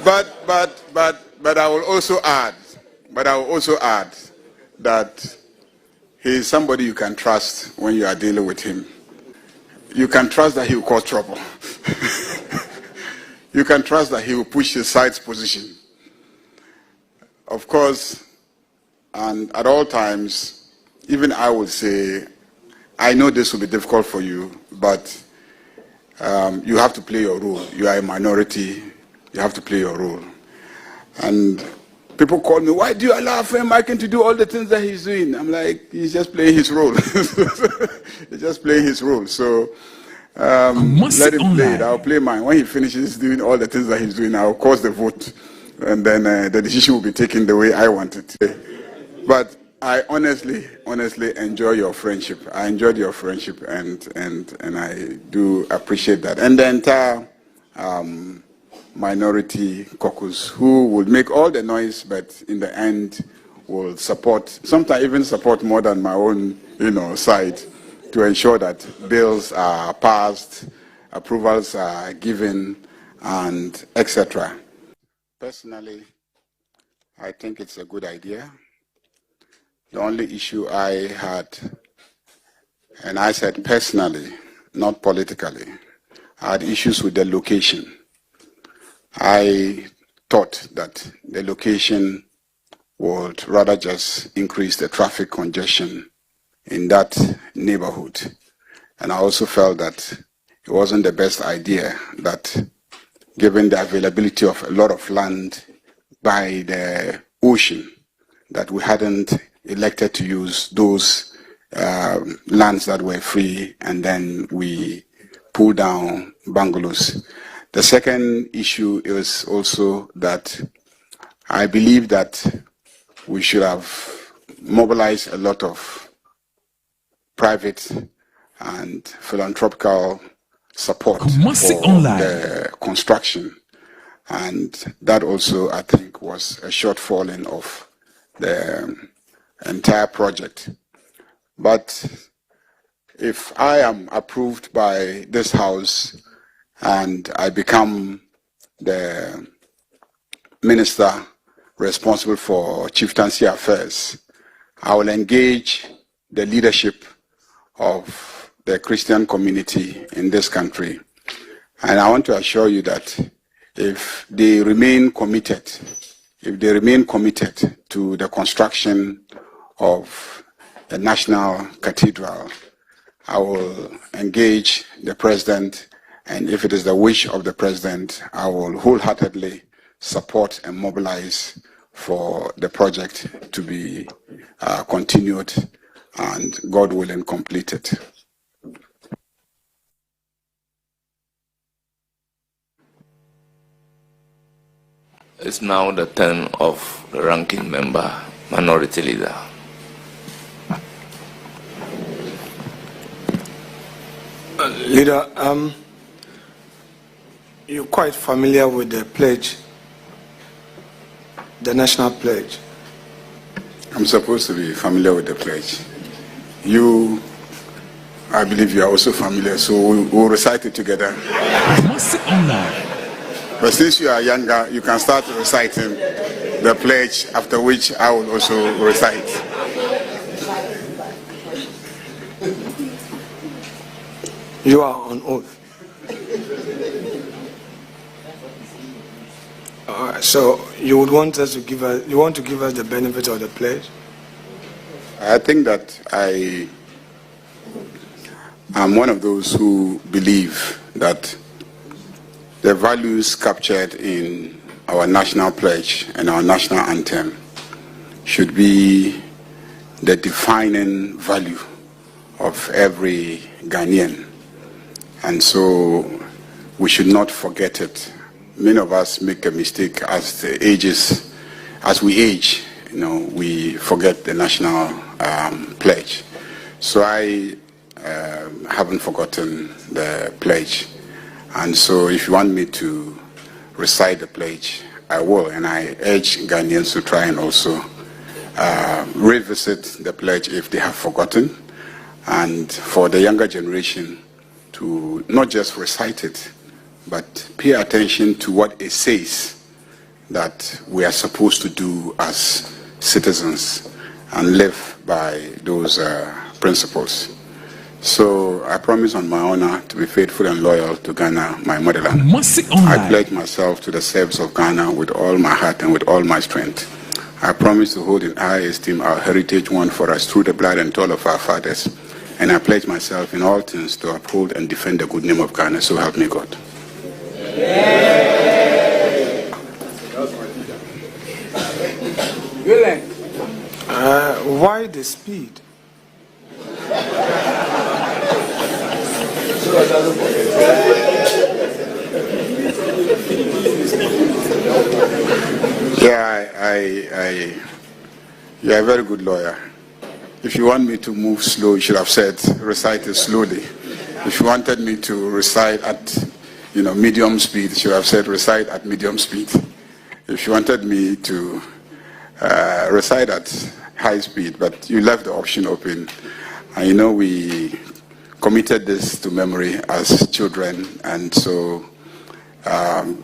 But I will also add, that he is somebody you can trust when you are dealing with him. You can trust that he will cause trouble. You can trust that he will push his side's position. Of course, and at all times, even I would say, I know this will be difficult for you, but you have to play your role. You are a minority. You have to play your role. And people call me, why do you allow Frank Markin to do all the things that he's doing? I'm like, he's just playing his role. He's just playing his role. So let him play it. I'll play mine. When he finishes doing all the things that he's doing, I'll cause the vote. And then the decision will be taken the way I want it. But I honestly enjoy your friendship. I enjoyed your friendship, and I do appreciate that. And the entire minority caucus, who will make all the noise, but in the end will support, sometimes even support more than my own, side, to ensure that bills are passed, approvals are given, and etc. Personally, I think it's a good idea. The only issue I had, and I said personally, not politically, I had issues with the location. I thought that the location would rather just increase the traffic congestion in that neighborhood. And I also felt that it wasn't the best idea that, given the availability of a lot of land by the ocean, that we hadn't elected to use those lands that were free, and then we pull down bungalows. The second issue is also that I believe that we should have mobilized a lot of private and philanthropical support for the construction. And that also, I think, was a shortfalling of the entire project. But if I am approved by this House and I become the minister responsible for chieftaincy affairs, I will engage the leadership of the Christian community in this country. And I want to assure you that if they remain committed to the construction of the National Cathedral, I will engage the President, and if it is the wish of the President, I will wholeheartedly support and mobilize for the project to be continued and, God willing, completed. It's now the turn of the ranking member, Minority Leader. Leader, you're quite familiar with the pledge, the national pledge. I'm supposed to be familiar with the pledge. You, I believe you are also familiar, so we'll recite it together. But since you are younger, you can start reciting the pledge, after which I will also recite. You are on oath. So you would want us to give us, you want to give us the benefit of the pledge? I think that I am one of those who believe that the values captured in our national pledge and our national anthem should be the defining value of every Ghanaian. And so we should not forget it. Many of us make a mistake as we age, we forget the national pledge. So I haven't forgotten the pledge. And so if you want me to recite the pledge, I will. And I urge Ghanaians to try and also revisit the pledge if they have forgotten. And for the younger generation to not just recite it, but pay attention to what it says that we are supposed to do as citizens and live by those principles. So I promise on my honor to be faithful and loyal to Ghana, my motherland. I pledge myself to the service of Ghana with all my heart and with all my strength. I promise to hold in high esteem our heritage won for us through the blood and toil of our fathers. And I pledge myself in all things to uphold and defend the good name of Ghana. So help me God. Why the speed? Yeah, you're a very good lawyer. If you want me to move slow, you should have said recite it slowly. If you wanted me to recite at medium speed, you should have said recite at medium speed. If you wanted me to recite at high speed, but you left the option open. And we committed this to memory as children, and so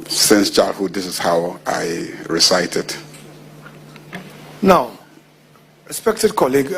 since childhood, this is how I recite it. Now, respected colleague,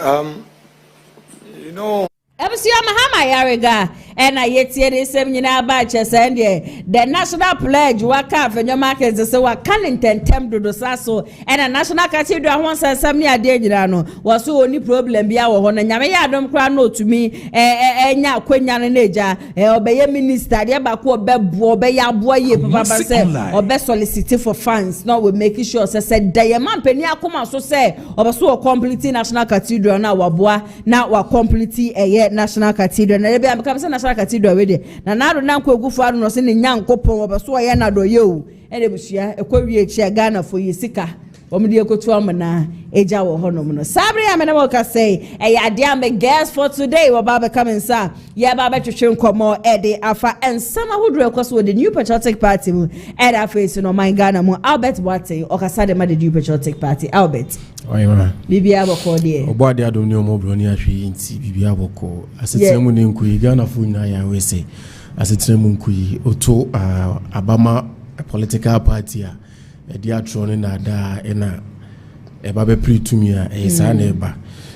Ebusia mahama yarega and I yet here is seminar batches and the national pledge waka for your markets so what can intend to do so and a national cathedral once and some near Dejano was so only problem be our honor Yamaya don't cry no to me nya Quenya Neja obey minister Yabaku obey ya boy papa say or best solicit for funds now we making sure said diamond penia come so say or so completely national cathedral now waboa now we completely a national cathedral na be am national cathedral we dey na do na nkogu fu anu no se ne nyankopon obeso ye na do ye o e de busia ekwawie chi Ghana for yesika omudi ekotu amana eja wo honom no sabre amena mo ka say e ya dia me guest for today we baba come inside ya baba twetwe nkomo ede afa ensama hudro ekoso the new patriotic party mu ede face no my Ghana mu Albert Boakye okasa de ma the new patriotic party Albert oyema bibia boko de obade adom ne omo bro ni ahwe nti bibia boko asetremu ne nkuyi Ghana fu nyina ya we say asetremu nkuyi oto abama a political party a edi atro na da ena eba be pretumi a esa na eba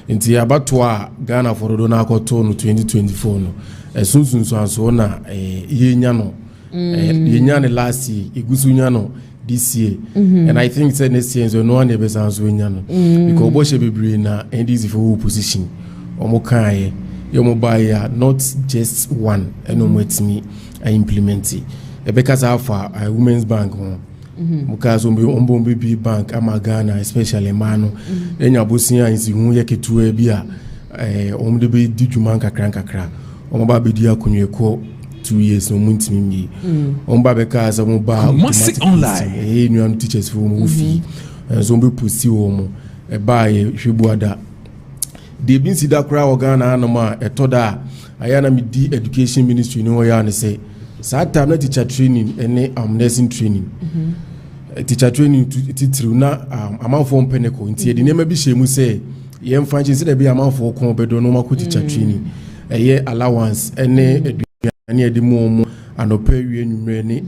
nti abato a Ghana forodo na akoto no 2024 no esunsunso anso na yenya no yenya ne last year igusu nya no this year and I think say next year so no one ebe sanso nya no because obo she bebre na NDC for opposition omo kan ye yomo buy not just one eno metimi I implement it because for a women's bank because ombo bi bank ama Ghana especially mano enya bosia insi hu ye ketu e bia omde be di djuma kakra omba be di akunye ko 2 years no muntimi mi omba be ka za mo ba online new teachers for mo fi so mbe posti wo mo e ba ye hwebuada de bin sida kra wo Ghana anoma etoda ayana mi di education ministry ni wo ya ne say time na teacher training and nursing training teacher training titru na amafo mpeneko nti de nema bi shemu say ye mfanchi se de bi amafo ko bedo no mako teacher training eye allowance ene eduane ede mu anopa wie nwumre ni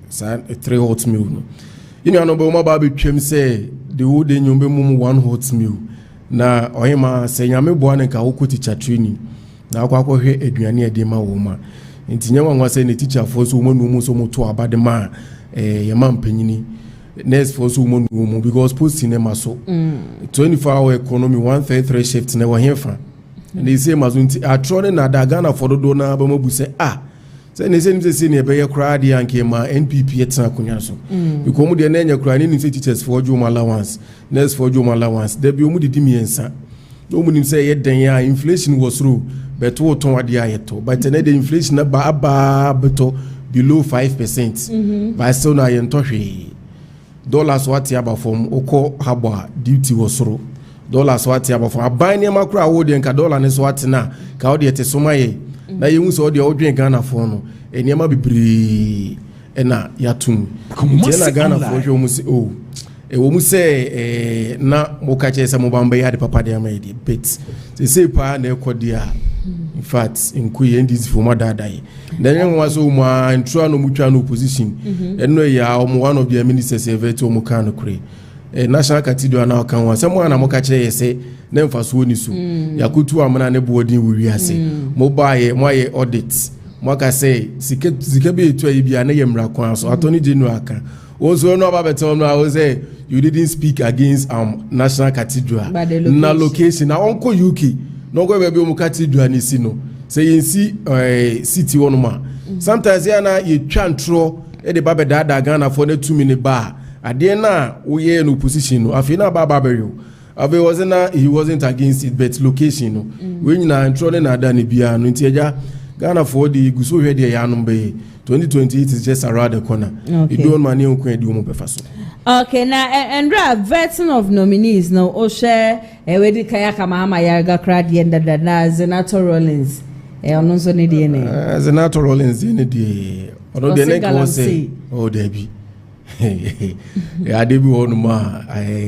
3 hot meal no yini anoba ma ba betwem say the whole day nyombe mu 1 hot meal na oyema se nyame boa ne ka wo teacher training na akwa hwe eduane ede ma wo ma nti nyanwa nwase ne teacher for so mo no so mo to abade ma ye man panyini next for so mo no because post cinema so 24-hour economy 133 shift na wa hefa and they say mazunti atrone na da Ghana for do na ba mabu say say ne say ne be ye kra de anke ma NPP etna kunya so because mu de na nya kra ni teachers for juma allowance next for juma allowance there be mu de dimiensa no mu nim say ye den ya inflation was through but what ton ade ayeto but the inflation na ba beto below 5% but still na yento hwe dollars what ya ba from oko haba duty was through dollars what ya ba from abanye makura wo de nka dollar ne so what na ka wo de te soma ye na yehu so de odwen Ghana for no eniema bibiri ena yatum na Ghana for hwe mu si wo mu se na mo ka che se mo bamba ya de papa de amedi bet se pa na ekodia in fact inkuye ndisi for madadai then when was so ma intro no mutwa no opposition eno ya one of the ministers event o mu kan kure national cathedral na kan wa se mo na mo ka che yese na mfaso ni so yakutu amana ne boarding wi ase mo baye mo aye audit mo ka say sike be etu ayi bia na yemra kwan so attorney general kan also no about better no I say you didn't speak against national cathedral na location na onko UK no go be mu cathedral ni si no say yensi city one ma sometimes ya na ye twantro e de babe da Ghana for na 2 minute bar ade na we ye no position no afi na baba burial ave he wasn't against it but location no we nyina intro na da ne bia no nti eja Ghana for the guso hwe de ya no be 2028 is just around the corner. Okay. You don't money on okay, now and vetting of nominees now Oshe wedi kaya kama ama yarga crowd yenda da Senator Rollins ono so ne die ne Senator Rollins ne die ono de ne ko say oh debi ya debi wonu ma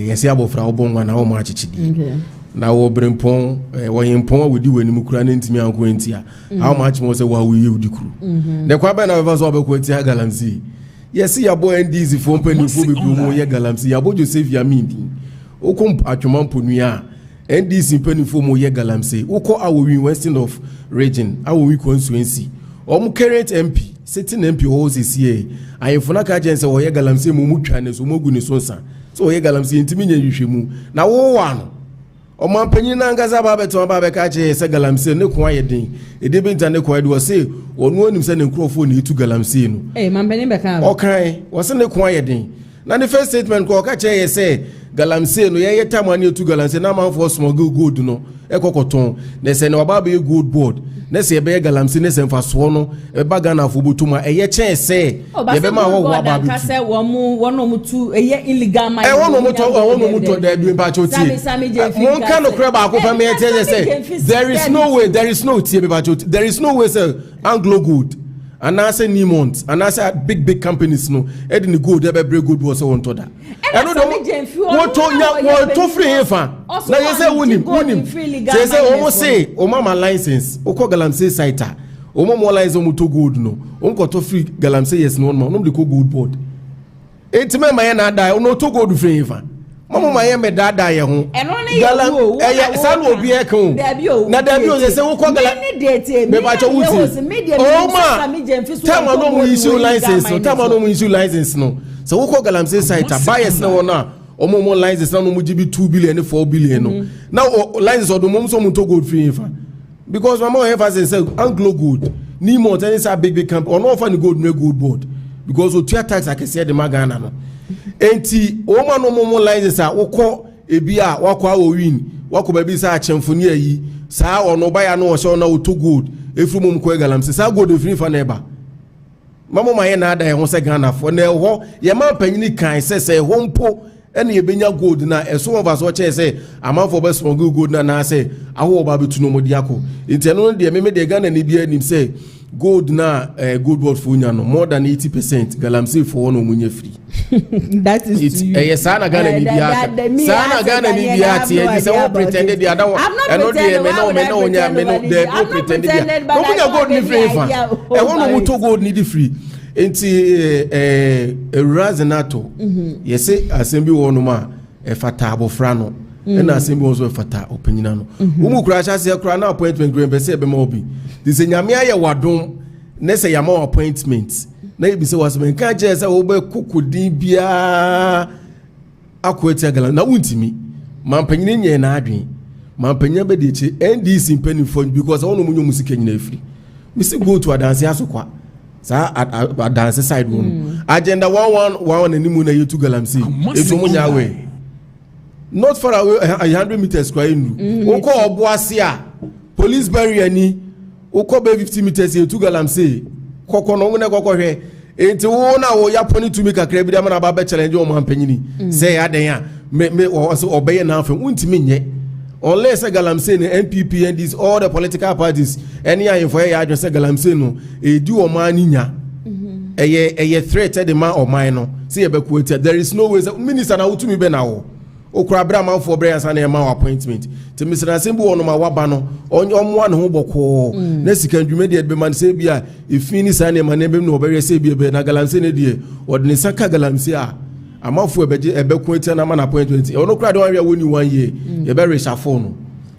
yesi abofra obonwa na o ma chichidi na wo brempon wo yempon wodi wani mukura ne ntimi anko entia how much more say wa we udi kuru de kwa ba na we so obekwo entia galamsi yesi ya boy NDC for mpani fo be mu ye galamsi ya bo Joseph Yamindi okom atwomampo nua NDC mpani fo mu ye galamsi oko awowi western of region awowi constituency current MP sitting MP holds here ayefuna ka agency wo ye galamsi mu mutwa ne so mogu ne so nsa so ye galamsi ntimi nya hwehwemu na wo wa no o man panyin na ngaza ba beto ba be ka che se galamse ne ko ayedin e de benta ne ko ade wo se onu onim se ne nkrofo ne itu galamse no man panyin be ka o kan wo se ne ko ayedin na the first statement ko ka che ye se galamsey no ye time one to galamsey na man for smuggle gold no ekokoton na say na oba be gold board na say be galamsey na say mfaso no e ba Ghana fo botuma eye chen say ye be ma wo aba bi say wono mu tu eye illegal mine wono mu to da bi mpa choti mo kan no kra ba ko fa me tell say there is no way there is no tie be ba choti there is no way say Anglo Gold and I say Newmont and I say big companies no e dey gold e be break gold was won to da e no to free fa na you say wonim say almost say o mama license o ko galamsey site o mama license o to gold no o ko to free galamsey yes no no dey ko gold board enti me ma ye na da o no to gold free fa mama ma ye me da ye ho galam e sa no obi e kan na da bi o say wo ko galam me ba cho wuti o ma tama no mu issue license no so wo ko galamsey site bias na wona o mo license na no mu gibi 2 billion 4 billion no now license o do mo so mu to gold free fa because mama emphasize say Anglo Gold Newmont any say big company or no for the gold no gold board because o tua tax akese de magana no enti o ma no mo license a wo ko ebia wakwa wo win wako ba bi sa Acheampong yi sa ono ba ya no wo so na wo to gold efru mum ko galamsey sa gold free fa na eba mama ma ye na ada ye ho se Ghana fo na ho ye ma panyini kan se ho mpo ene ye benya gold na eso of us wo che se amanfo be smuggle gold na se awo ba betu no modi ako enti no de me de Ghana ni bia nim se gold na gold board for nya no more than 80% galamsey for no munye free that is yes sana Ghana ni bia sana Ghana ni bia ti e say wo pretended the other one e no de me no nya me no de wo pretended dia no munya gold ni free fa e wo no to gold ni di free enti razinato yese asembi wo no ma e fata abofra no e na asembi wo so fata opanyina no wo mu kura cha se kura na appointment green be se be ma obi di se nyame aye wadom ne se yama appointment na ibi se was men ka je se wo be kokodi bia akwete gala na wuntimi mampanyini nye na adwen mampanya be de che NDC mpanifo because wo no munyo musika nyina afiri mi se go to adanse asokwa sa dance side one agenda 111 enimu na yetu galamsey etu munya we not far away 100 meters kwa inu oko obuase a police barrier ni oko be 50 meters yetu galamsey kokko no ngene kokko hwe enti wo na wo ya poni tumi kakra bi da na ba be challenge o mampanyini say aden a me obeye na afem untimi nye unless galamsey no NPP and these all the political parties any info ya adwo say galamsey no edu o man nya eye threat the man o man no say e be quote there is no way minister na utumi be na wo okura bra man for Bryan san e ma appointment te minister asembu wono ma waba no omwa ne ho boko na sika ndwuma de be man say bia e fini san e ma na be no obere say bia be na galamsey ne de odne saka galamsey a amafo ebe kwete na man appointment ono kra de wan wi woni 1 year ye be reshuffle no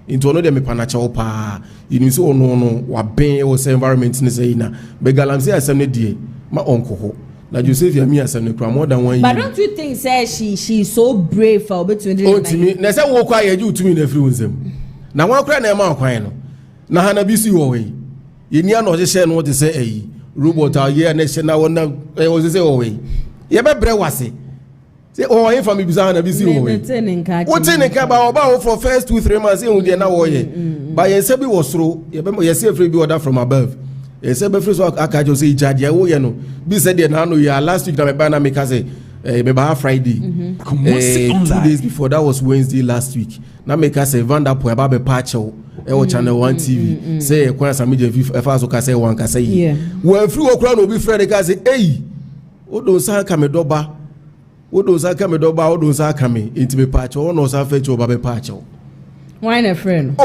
into ono de me panacha wo pa inu so ono no wa ben wo se environment ne say na be galamsey asem ne die ma onko ho na Joseph Yami asem ne kra more than 1 year. But don't you think say she so brave for between o timi na say wo kwa ye ju tumi na free wonsem na wan kra na ma kwan no na hana bi si wo we ye ni ana o je share no de say eyi robot a ye na she na wona o se say wo we ye be bre wase say oh if am bizarre na bisi wo we what in ka ba oba for first 2-3 months e hu de na wo ye ba ye se bi wo soro ye be ye se free bi order from above ye se be free so aka jo say ijade wo ye no bi se de na no ya last week na me ba na me ka say me ba Friday 2 days before that was Wednesday last week na me ka say Vanderpool e ba be patch e wo channel 1 TV say e kwa samije e fa so ka say wan ka say we free wo kra no bi Friday ka say eh o do sa ka me doba wodo sa kame do ba wodo sa kame intime patch o no sa fetch o ba be patch o why na friend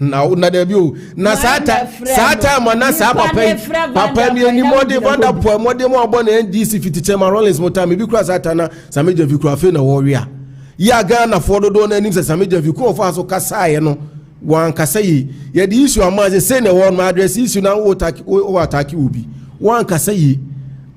na there bi o na sata ma na sa papa mi ni mode Vanderpool mode mo obo na NDC fiti chairman Rollins mota me bi kura sata na sameja vi kura fe na warrior ya Ghana for do na nim se sameja vi ko fa so kasa ye no wan kasa yi ye di issue amaze say na won ma address issue na wo attack obi wan kasa yi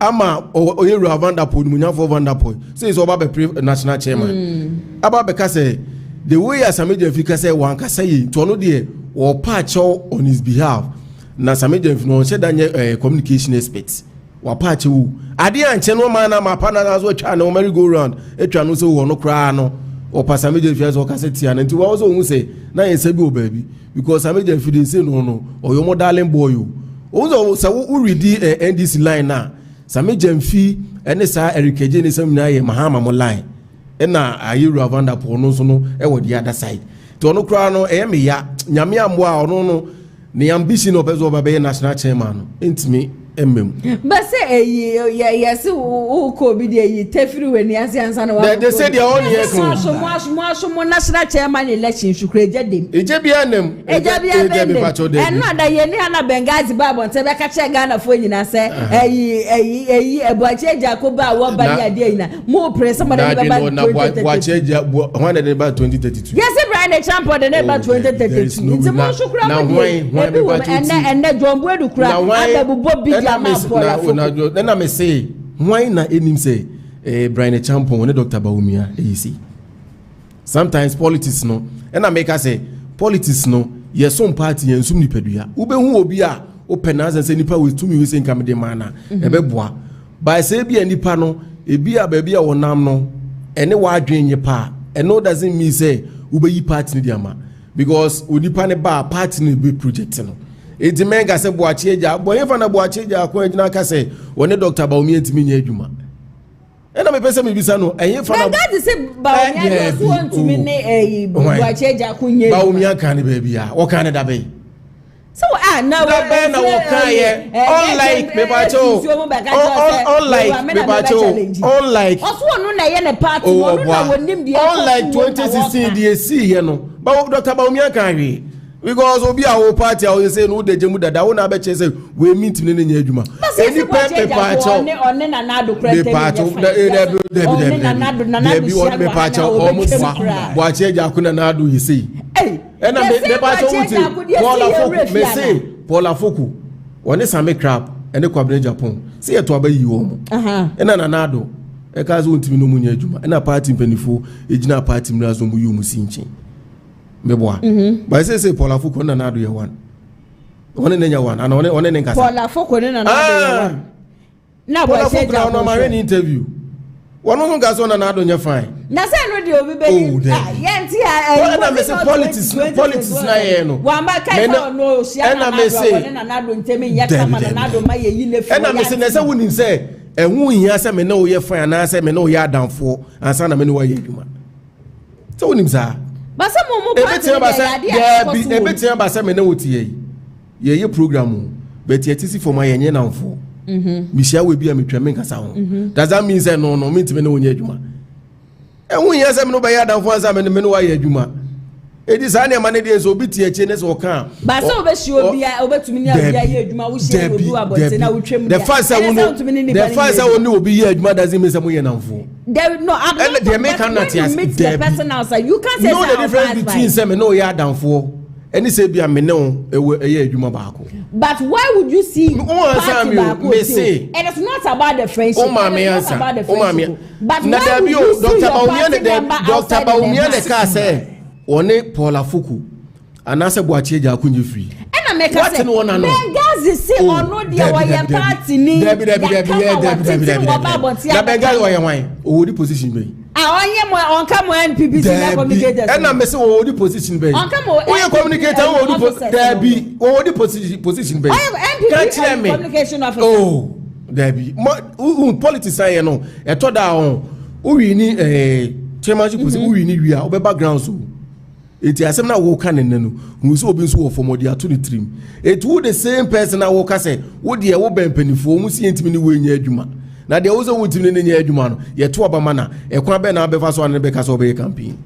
ama oyero Vanderpool munya for Vanderpool say is oba be national chairman aba be ka say the way Sameja Fika say wan ka say to no de or patch on his behalf na Sameja no she danye communication expert wapache wu ade anche no man na mapa na so twa na merry go round etwa no so wo no kra no o pasa meje fi so kaseti an nti wo so hu say na yesa bi o baby because ameje fi dey say no oyo mo darling boy o so wo ready NDC line na sameje mfi ene sa erikeje ne sam na ye mahama mo line na ayiru avanda po no so no e wo the other side to no kra no e me ya nyame ambo a ono no ne ambition of ezo ba be national chairman no ntimi emmem but say yes who ko bi dey tefiri we ni asiansa na wa they say their own here ko mo national chairman election shukre jedem eje bia nem eje bia pacho dey and na da ye ni ana bengazi ba bon te be ka che Ghana fo nyina se Boakye Agyarko ba wo ba ya dey na mo press somebody be ba 2032 when they ba 2032 yes Bryan Acheampong the ba 2032 it's mo shukra na when and John Boadu kra adabu bobi then I may say why na enim say Bryan Acheampong and Dr. Baumia see sometimes politics no and I make us say politics no yes some party and some nipedua ube hu obi a open as and say nipa with tumi we say nka de mana ebe boa by say bi nipa no ebi a ba bi a wonam no ene wa adwen ye pa and no doesn't mean say ube yi party ni diama because onipa ne ba party ni be project no eti menga se Boakye Agyarko boye fa na Boakye Agyarko agina ka se woni Dr. Baumia ntimi nya adwuma ena me pese me bisa no enye fa na God se Baumia so ntimi ne Boakye Agyarko nya Baumia kan ne ba bia wo kan ne da be so now da be na wo kan ye unlike me ba cho unlike oso no na ye ne party no na wonim dia unlike 2016 the see here no ba Dr. Baumia kan we because obi a wo party a wo say no de jemu dada wo na be che say we meet ne nya adwuma eni pe pa cho one na nado krete ne pa cho de on me pa cho o mo Boakye Agyarko na nado yi say ena me pa cho wuti Paul Afoko one same crap ene kwabne Japan say eto abayi wo mo ena na nado e ka zo ntimi no mu nya adwuma ena party mpanifo ejina party mrazo mu yu mu sinchi meboa ba say Paul Afoko na nado ye one one nenya one and one nenka Paul Afoko na nado ye one na Boakye Agyarko no ma interview one no ga so na nado nya fine na say no de obi be yenti na me say politics na ye no wa ma kai no sia na nado ntemi nya kama na nado ma ye yi ne fu na me say na say wonim say ehun hia say me na wo ye fine na say me na wo ye adamfo ansa na me no wo ye adwuma so wonim sa ba say mo party ebetia ba say me na wo tie ye program but ye tisi for my ye namfo mishia we bia metwa me nkasa ho does that mean say no me ntime na wo nya adwuma ehun hia say me no ba ye adamfo ansa me no wo ye adwuma edi sa na ma ne de so obi tie eche ne so kan ba say obeshi obi a obetumi nya obi a ye adwuma wo shie obi abonte na wo twem the fact say wo no obi ye adwuma doesn't mean say mo ye namfo there no I'm not the American not the person outside you can't say no the difference between say me no ye adamfo any say bia me no ye adwuma baako but why would you see me say and it's not about the friendship it's not about the friendship but na there be Dr. Baumia ne ka say one Paul Afoko anase Boakye Agyarko nye free na make us say Bengazi say ono dia wa ye party ni Debi na Bengazi wa ye wan o di position be onye mo onka mo NPP na communicators na me say o di position be onka mo o ye communicator o di Debi o di position be NPP communication officer oh Debi politics say no e to da on o wi ni chairmanship position o wi ni wi a o be background so eti asem na wo kan nenu hu so obi nso wo for modi ato ni trim eti wo the same person na wo ka say wo de wo bempanifo mu si entimi ni wo nya adwuma na de wo so wo timi ni nya adwuma no ye to obama na e kwa be na be fa so an be ka so be campaign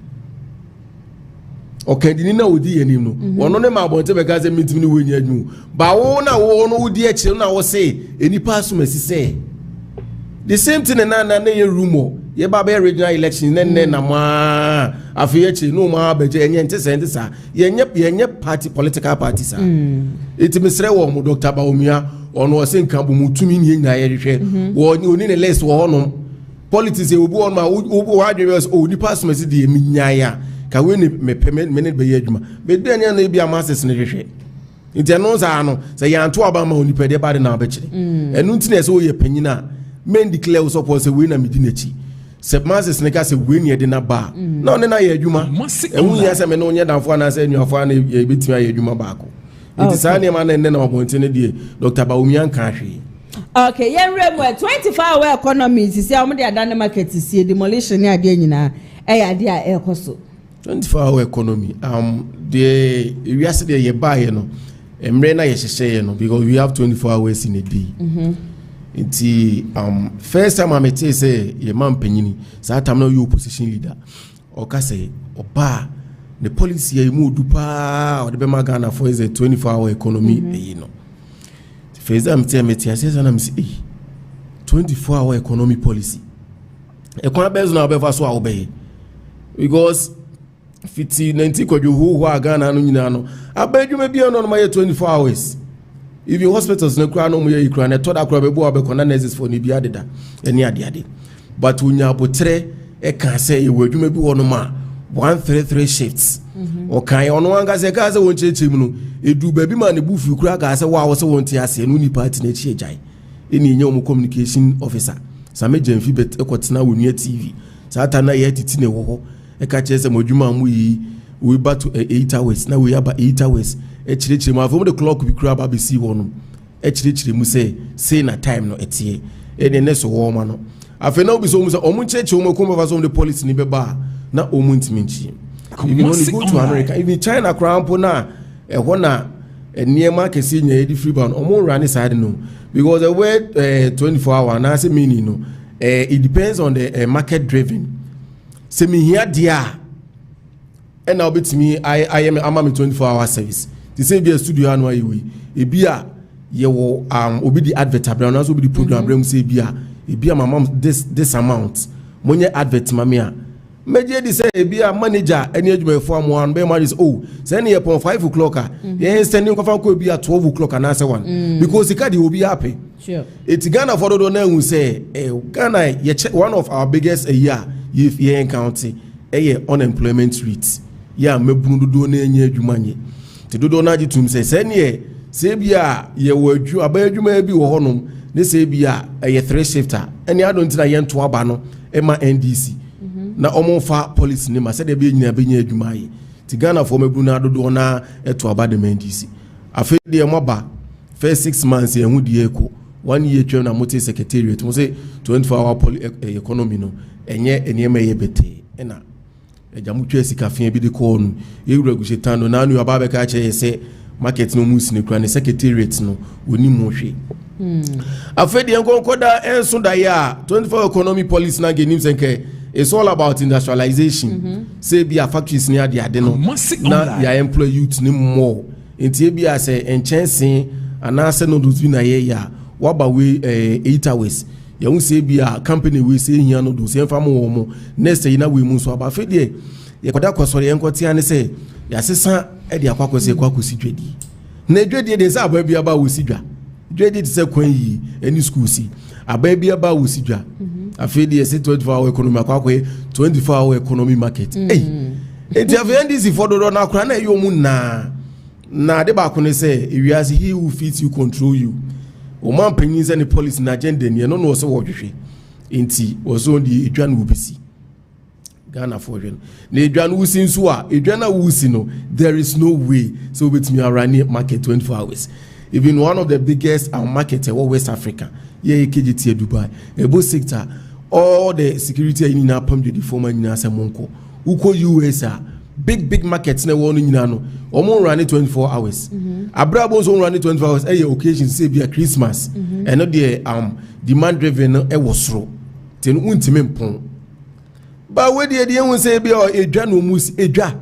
okay di ni na odi yanim no wono ne ma bonte be ka say mitimi ni wo nya adwuma ba wo na wo no wo di akire na wo say enipa asumasi say the same thing na ye rumor ye ba be regional election ne na ma afiyechi no ma beje enye ntese sa yenye party political parties a iti misre wo mu Dr. Baumia ono ose nkambu mutumi ni nyina ye hwehwe wo oni ne list wo hono politics e obu on ma obu wa adwes o ni pass mesi de eminyaya ka we ni me ne be ye adwuma be de anya na bia masses ne hwehwe nti ɛno saa no sɛ yɛanto aba ma onipadɛ ba de na abɛkyerɛ ɛno nti na ɛsɛ woyɛ panyin a men declare wo support sɛ wei na medi n'akyi sɛ masses ne ka sɛ wei ne yɛde na ba na ɔne na yɛ adwuma ɛho yɛ sɛ me ne wonyɛ damfoɔ anaasɛ anuafoɔ a na yɛbɛtumi ayɛ adwuma baako nti saa nneɛma na ɛnɛ na mabɔnten no deɛ Dr. Bawumia nka hwee. Okay, yɛnwerɛ mu 24-hour economy sisi a wɔde adane market sie demolition ne adeɛ nyinaa ɛyɛ adeɛ a ɛkɔ so 24-hour economy the wiase deɛ yɛbaeɛ no mmerɛ na yɛhyehyɛeɛ no because we have 24 hours in a day nti first time I tell say yɛ man panyini saa time na yɛ opposition leader ɔka sɛ ɔbaa the policy yɛ mu odu paa ɔde bɛma Ghana for is a 24-hour economy ɛyi no first time tell me say na me say 24-hour economy policy ɛkwan bɛzo na ɔbɛfa so a ɔbɛyɛ because fiti 90 kwadwo ho a Ghana no nyina no abadwuma bia no ma yɛ 24 hours even hospitals na kura no mo yɛ ikura na to da kura bɛbo abɛkɔ na nurses for ni bia deda ɛni ade but unya abotre ɛka sɛ yɛ wadwuma bi wɔ no ma 133 shifts ɔkan ɔno anga sɛ ka sɛ won kyerɛkyerɛ mu no edu ba bi ma ne bufu kura ka sɛ wa wɔ sɛ won te ase no ni party na chi agyan ɛni nyɛ ɔmo communication officer same Jamfi bet ɛkɔtena wonua TV saa ta na yɛ titi ne wɔ hɔ eka kyerɛ sɛ modwuma mu yi we back to 8 hours na we aba 8 hours kyerɛkyerɛ mu afɔ mo the clock bi kura ba be see wɔ no kyerɛkyerɛ mu sɛ say na time no etie ɛne ne so wɔ ma no afɛ na obi so mu sɛ ɔmo kyerɛkyerɛ mu ko mfa so the police ni bɛba na ɔmo ntimi nkyi even when you go to America even China krampo na ɛhɔ na nneɛma kɛse nya yɛdi free bound ɔmo run side no because the way 24 hour na say meaning no it depends on the market driven se me here dia and now betimi I am ama 24-hour service the same be a studio anu ayi e bia ye wo obi di advert abra na so obi di program abra mu say bia e bia mama this amount monye advert mama a meje di say e bia manager any adwumafo amoan be man is say na ye pon 5 o'clock a ye sending kofa ko bia 12 o'clock na say one because it dey obi happy sure it's Ghana for do na hu say Ghana one of our biggest a year if ye encounter unemployment rate ya mebunu do na enye adwuma nye te do na gitum say ne say bia ye wadwu abayadwuma bi wo honom ne say bia 3 shifter ene adonti na ye nto aba no ema NDC na omonfa police ne ma say de be nyina be nya adwuma yi ti Ghana for mebunu adodo na eto aba de NDC afi de moba first 6 months ye hu de eko 1 year twem na motor secretariat mo say 24-hour economy no enye enema ye bete ena ejamutwa sika fia bi de ko no ewura gushetano na anu aba be ka che say market no musi ne kura ne secretariat no oni mo hwe afedi enkonkoda enso da ya 24 economy policy na genim senke it's all about industrialization say bia factories ne ade no na ya employ youth ne more enti bia say enchansen anase no do na ye ya waba we 8 hours ya hu say bia company we say hia no do say fam wo mo next yi na we mu so aba fedie ye koda kwasore enkotia ne say ya sesa e de akwakose kwakosi dwedi na dwedi de say aba bia ba wo si dwa dwedi de say kwan yi any school si aba bia ba wo si dwa afedie say 24-hour economy akwakwe 24-hour economy market enti afendisi fododo na akra na yo mu na de ba ko ne say ewiase he who fits you control you o man panyin se ne policy na agenda ne no so wo hwehwe enti wo so ndi edwa na obisi Ghana for hwe na edwa na wusi nso a edwa na wusi no there is no way so with me around market 24 hours even one of the biggest market in West Africa ye KGT Dubai ebo sector all the security in na pam the former nyina semonko uko US big markets na won nyina no omo run 24 hours abrabo so run 24 hours eh occasion say be a Christmas and no the demand driven no e wosoro ten untime mpon ba we de won say be edwa no mus edwa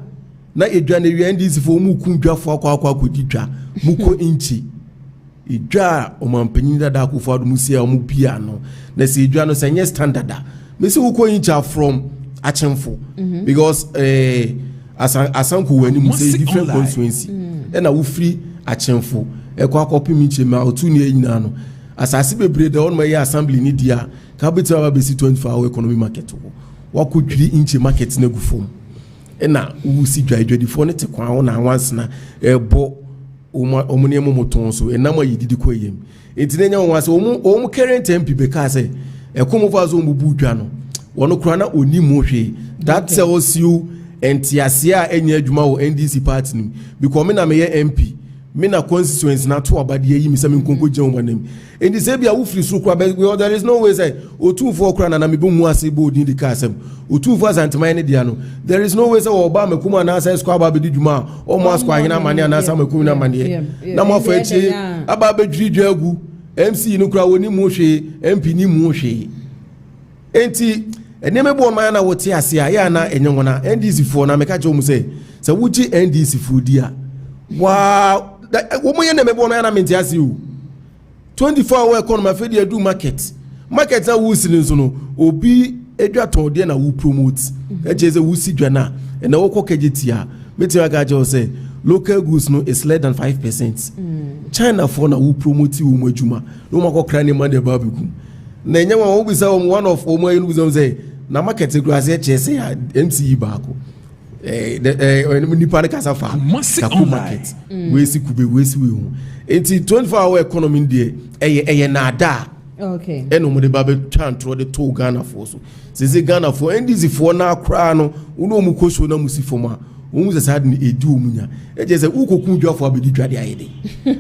na edwa na wi ndisi fo mu ku dwafo akwa kodidwa muko inchi edwa o mampanyin dada akufo adu musia o mu bia no na se edwa no senye standard me se uko incha from Acheampong because asanku wani mu say different constituency na wo free Acheampong e kwa kopi minche ma otu ne nyina no asase bebre de on ma ya assembly ni dia ka betu aba besi 24-hour economy market wo kodwiri inche market na gufom na wo si dwa edwadifo ne te kwa na once na ebo omune momoton so enama yididi ko yem entinenya won ase omu current MP be ka say ekomo fa so mbubu dwa no wono kura na oni mo hwe that tells you entiasia enya adwuma wo NDC party nim because me na me MP me na constituency na to abade yi mi se me nkonko gye wo manem endi se bia wo free so kura because there is no way say otumfo kura na me bo mu ase bo odin di ka asem otumfo azanteman ne dia no there is no way say oba mekuma na say squad abade dwuma o mo askwa hina mane na sa mekuma na mane na mo fa echi aba bedwiri dwagu MC no kura woni mu hwe MP ni mu hwe enti eneme bo man na wote ase a ya na enyongona NDC fo na meka che o mu say wuji NDC fo dia wa wo mo ye na me bo na menti ase o 24-hour economy afedi edu market na wo si nso no obi edwa ton de na wo promote ejeze wo si dwa na na wo kokegeti a meti aga je o say local goods no is less than 5%. China for na wo promote wo mo adwuma no ma kokra ne ma de ba beku na enye wa wo bi say one of o mo yu bi say na market grass che say MCE baako nipa ne kasa fa kaku market we si kube we si we hu enti 24-hour economy dey eye na ada okay eno mo de ba be twantro de to Ghana for so se Ghana for NDC for na akra no uno mu koso na musifoma omu se sad ni edu omunya eje se ukoku dwafo abedi dwade ayede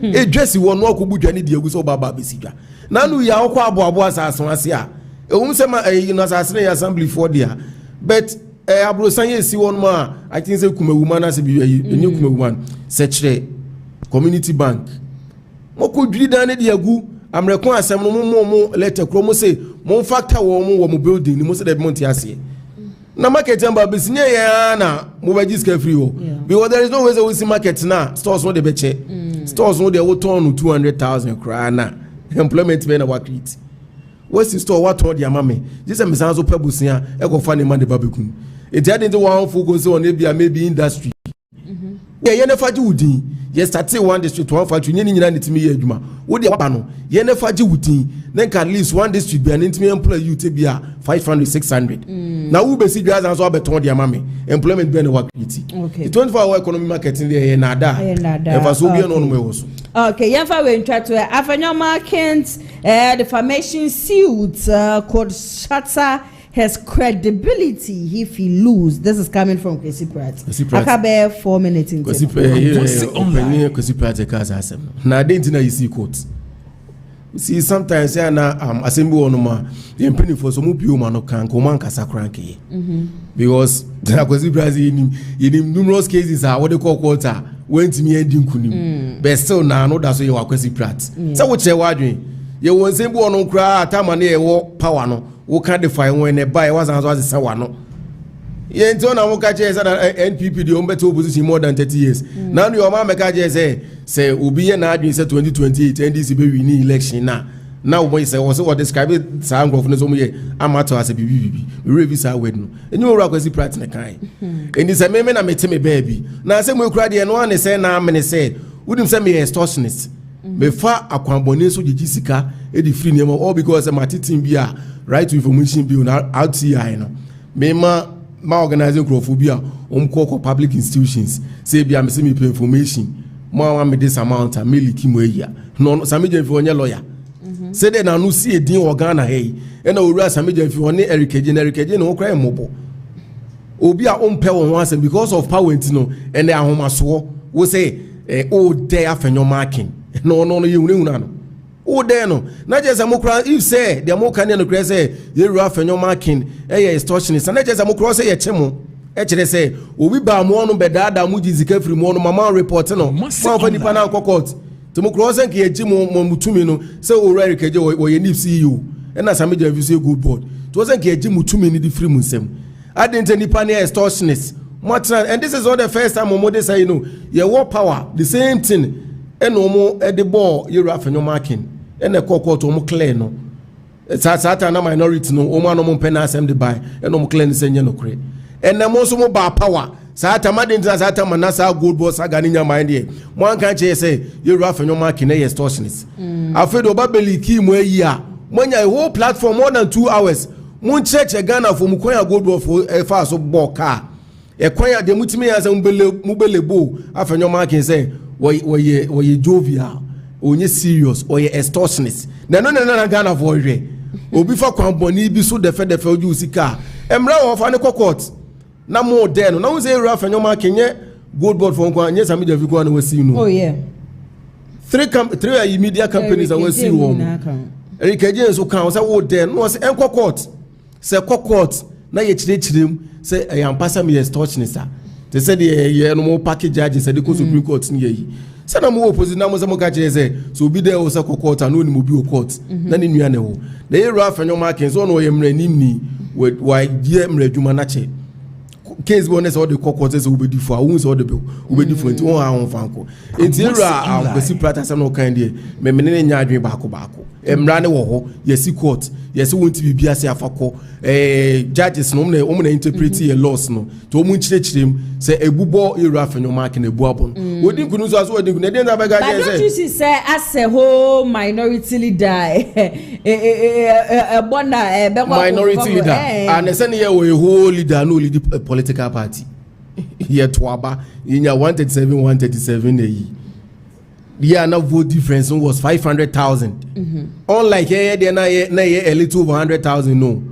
edwesi wo no akogbu dwane de agu so baba besidwa na nu ya okwa abo asaso ase a omu se ma no asase na assembly for dia but abro sanye si won ma I think say kumewu na se bi enye kumewu se kire community bank moko dwiri dan ne de agu amrekon asem no mo letter kro mo se mo factor wo mo building ni mo se de monti ase na market amba bisinye ya na mo ba jiska free wo because there is no way that we see market na stores no de beche stores no de wo turn 200,000 kra na employment be na wa create what's store what told ya mame this am sanzo pebusia e go fa ne man de babekun e dey dey one focus say on e bia maybe industry ye ne faji wudin ye start one district one factory ni nyina netimi ye adwuma wo de waba no ye ne faji wudin then at least one district bia netimi employ you te bia 500 600 na wo be si gas and so abeton de mame employment be na wa create the 24-hour economy marketing there na da e fa so bia no no me so okay yemfa we ntwa to Afenyo market defamation suit could shatter his credibility if he lose. This is coming from Kwesi Pratt. Akabe 4 minutes in Kwesi Pratt kaza asem na dentina isi court. See sometimes ya na assembly onoma the penny for some people man kan ko man kasa cranky because there Kwesi Pratt in numerous cases are what they call quarter went me ending kunim but still na no that so you Kwesi Pratt so what you wadwen you won assembly onon kra atama na e wo power no wo can defy when e buy was as say wano ye nti na wo ka che say NPP the ombeto opposition more than 30 years now your man make che say obi ye na adwin say 2028 NDC be win election na wo say what describe say ngofo no so mo ye amato as bibi we review say word no enyi wo Kwesi Pratt na kan eni say me na mete me baby na say mo kura de no an say na me say wodim say me extortionist me fa akwambone so gigi sika e di free name all because my team bia right to information bill na ATIGYA no me ma organizing crowdphobia call public institutions say bia me say me pay information mo me this amount a me liki mo eya no Sameje fi onye lawyer say dey na no see edin organ na hey e na owura Sameje fi one Erikeje no kra emobo obi a ompe won ho asem because of power ntino and ahomaso wo say o dey Afenyo marking no you no o there no na just amokra if say the amoka ne no kra say you Afenyo marking extortionist na just amokra say ye chemo e kire say obi ba mo no bedada mu jizika free mo no mama report no ma fa nipa na court to mokra say ke ye mo mutumi no say o Erikeje wo ye nip CEO e na Sameje fi say good board to say ke ye mutumi ni di free mu nsem adente nipa ne extortionist and this is not the first time Momo say you war power the same thing and Omo at the ball you Afenyo marking and the court Omo clear no sata na minority no Omo no pena asem the buy and Omo clear say no cre and na mo so mo ba power sata madinta sata manasa gold boss agani nya mind here one can say you Afenyo marking e extortionist afedo babeli ki mo yi a monya a whole platform more than 2 hours mon check Ghana for mukoya gold boss for fa so ball car e kwanya de mutimi ya se mubelebo Afenyo marking say wɔyɛ jovial onye serious ɔyɛ extortionist na Ghana for hwɛ obi fa kwan bɔne bi so defe oju sika emra wo fa ne court na mo de no na wo say Rafa nyoma kenye gold board for nkwa nye sami jafi kwa na wasi no. Oh yeah. Three media companies are wasi wo. Erikaje so kan say wo de no say enko court say court na ye chirechirem say ayampasa me extortionist. They said ye no mo package judges say the Supreme Court ni yi. Say na mo opposite na mo say mo ka say so be there o say court and no ni mo bi o court na ni nua ne ho. Na ye Rafa nyoma ken so no ye mra ni why ye mra dwuma na che. Case bonus all the cockroaches will be different. Wounds all the bill will be different. Oh, I won't fanco. It's here. I'm see practice. I'm not kind here. Me menene nyadwe bako. Emrane wo yes court. Yes, won't be biase Afoko. Judges no me interpret your laws no. To omu chirechirem say ebubo era for no mark in ebuabon. Wodi kunu so aso wodi kunu dey na bega say. But don't you see say as a whole minority leader minority leader and say here we whole leader no lead political party. Here to aba in 137 yeah, now vote difference was 500,000. Unlike here, they na a little over 100,000. No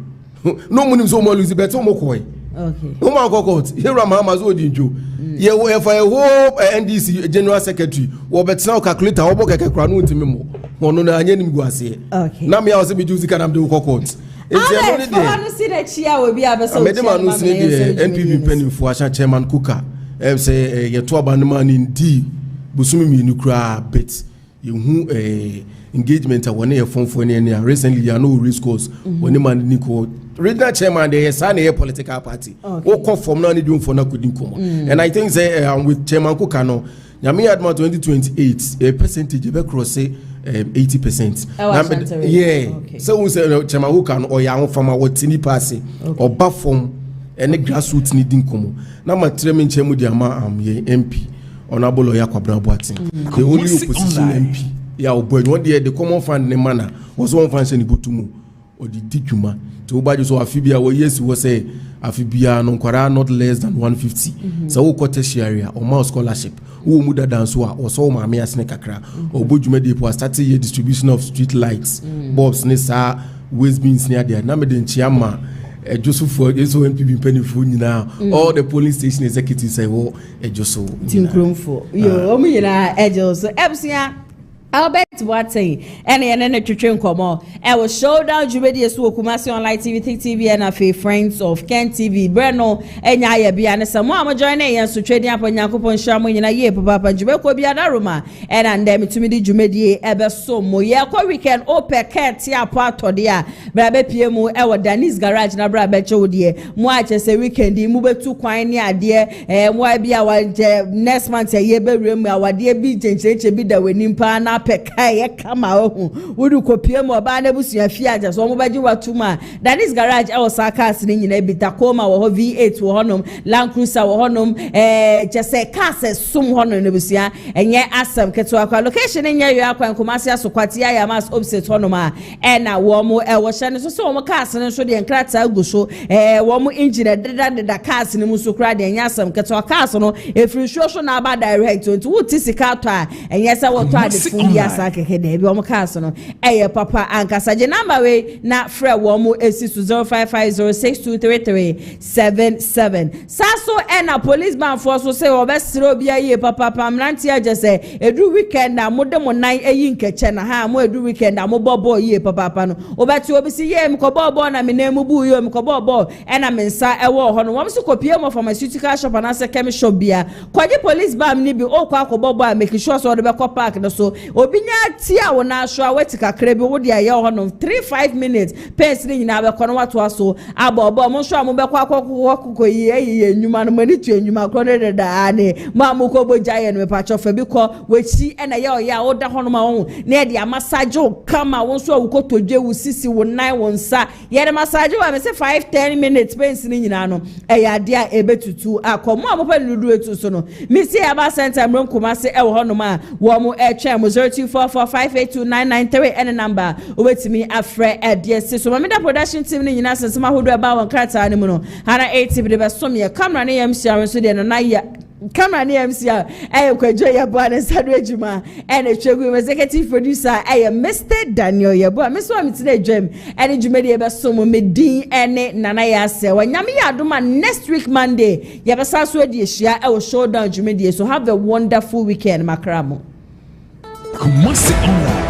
money so more lose better more coin. Okay. No more court. Here are Mama's old inju. Yeah, for a whole NDC general secretary, or bet now calculate how much I can crown to me more. No, no, I didn't go say. Okay. Now me also be using can do court. It's the only see that she will be able to. Madam, I see the NPP penny for Chairman Cooker. Say your 12 man indeed. Busumi mi nukra bet you engagement a one year phone for any recently you know risk course when man Nico regional chairman they sign a political party or come from now doing for na couldn't come and I think say with Chairman Kukano Yami Adma 2028 a percentage be cross say 80%. Yeah, so we say Chairman Kukano or young farmer what tini pass or back from any grassroots needing come now my chairman chemu diama ye MP Honorable Lawyer Kwabena Boatin. The only opposition MP. Yeah, but one day the common fund ne manner was one function Ibotumu or the Dikuma. To Obaju so Afibia well yes was say Afibia non kwara not less than 150. So who tertiary or more scholarship. Who muda danswa or so ma me asne kakra. Or Bojume depo started a distribution of street lights, bulbs nesa, waste bins near there. Na me den chiama Joseph for NPP penny for now. All the polling station executives say, "Oh, Joseph." Team Cromfo. Yo, omu yina Joseph. Ebsia. Albert Boakye and twetwe nkomo e wo showdown jubedi esu Kumasi online TV and afi friends of Ken TV Breno enya ya bia ne samo am join yen so twedi aponyankopon hwamo nyina ye papa jubeko bia da roma and dem tumidi jumedi ebe so mo ye kwa weekend open cat ya atode a bra be pie mu e wo Danis garage na bra be chewo de mo a che weekend mu betu kwan ne ade mo bia wa next month ye be rem awade bi chencheche bi da wenimpa na pekaya kama ohu wudu kopie mo ba na busu afie aja so mo baji watuma Danis garage e osaka ni nyina bi Tacoma wo V8 wo honom Land Cruiser wo honom jese cars sum honom ne busia enye asem keto akwa location enye yo akwa Kumasi asokwati ya mas opposite honom a na wo mo wo hye ne so mo cars ne so de nkrata aguso wo mo engine deda cars ne muso kra de enye asem keto cars no efiri show na aba direct to wutisika to a enye se wo to ade yasa keke de bi omo cars no papa ankasa je number we na frɛ wo mo esi 0550623377 saso na policeman force so say obesiro bia ye papa pamranti aje say edu weekend na mo de mo nan eyi nkeche na ha mo edu weekend na mo bobo ye papa no obeti obisi ye mko bobo na me nemu bu yo mko bobo na mensa ewo ho no wo so kopie mo pharmaceutical shop na se chemist shop bia kwaje policeman ni bi okwa akobobo a make sure so de be ko park no so obinya tia wona so aweti kakra bi wo de aye ho no 3-5 minutes pence ni nyina be kono wato aso abobo mo so mo be kwa akoko yi enyuma no mani tu enyuma kro ne da ane ma mo ko bojaye no me pa chofa bi ko wechi na ye oya wo da ho no ma wo na de massage kama wo so wo todwe wo sisi wo nine wo nsa ye de massage wa me say 5-10 minutes pence ni nyina no ya de a ebetutu akomo amopa nudu etu so no mi si aba center mron Kumasi e wo ho no ma wo mo twa mo 0244582993 and number obetimi afre edese so mamida production team ni nyina sensema hodo aba won krata ne mu no hana 80 bi de be som ye camera ne yam share so de no na ya camera ne MC Kwadwo Yeboah ne Sadu Ejuma and Echegu executive producer Mr. Daniel Yeboah me so am tine dwam and dwumadi ebe so mo medin ene nana ya se wanyame ya adoma next week Monday yebesa so adi ehia e wo showdown dwumadi so have a wonderful weekend makramo. Kumasi online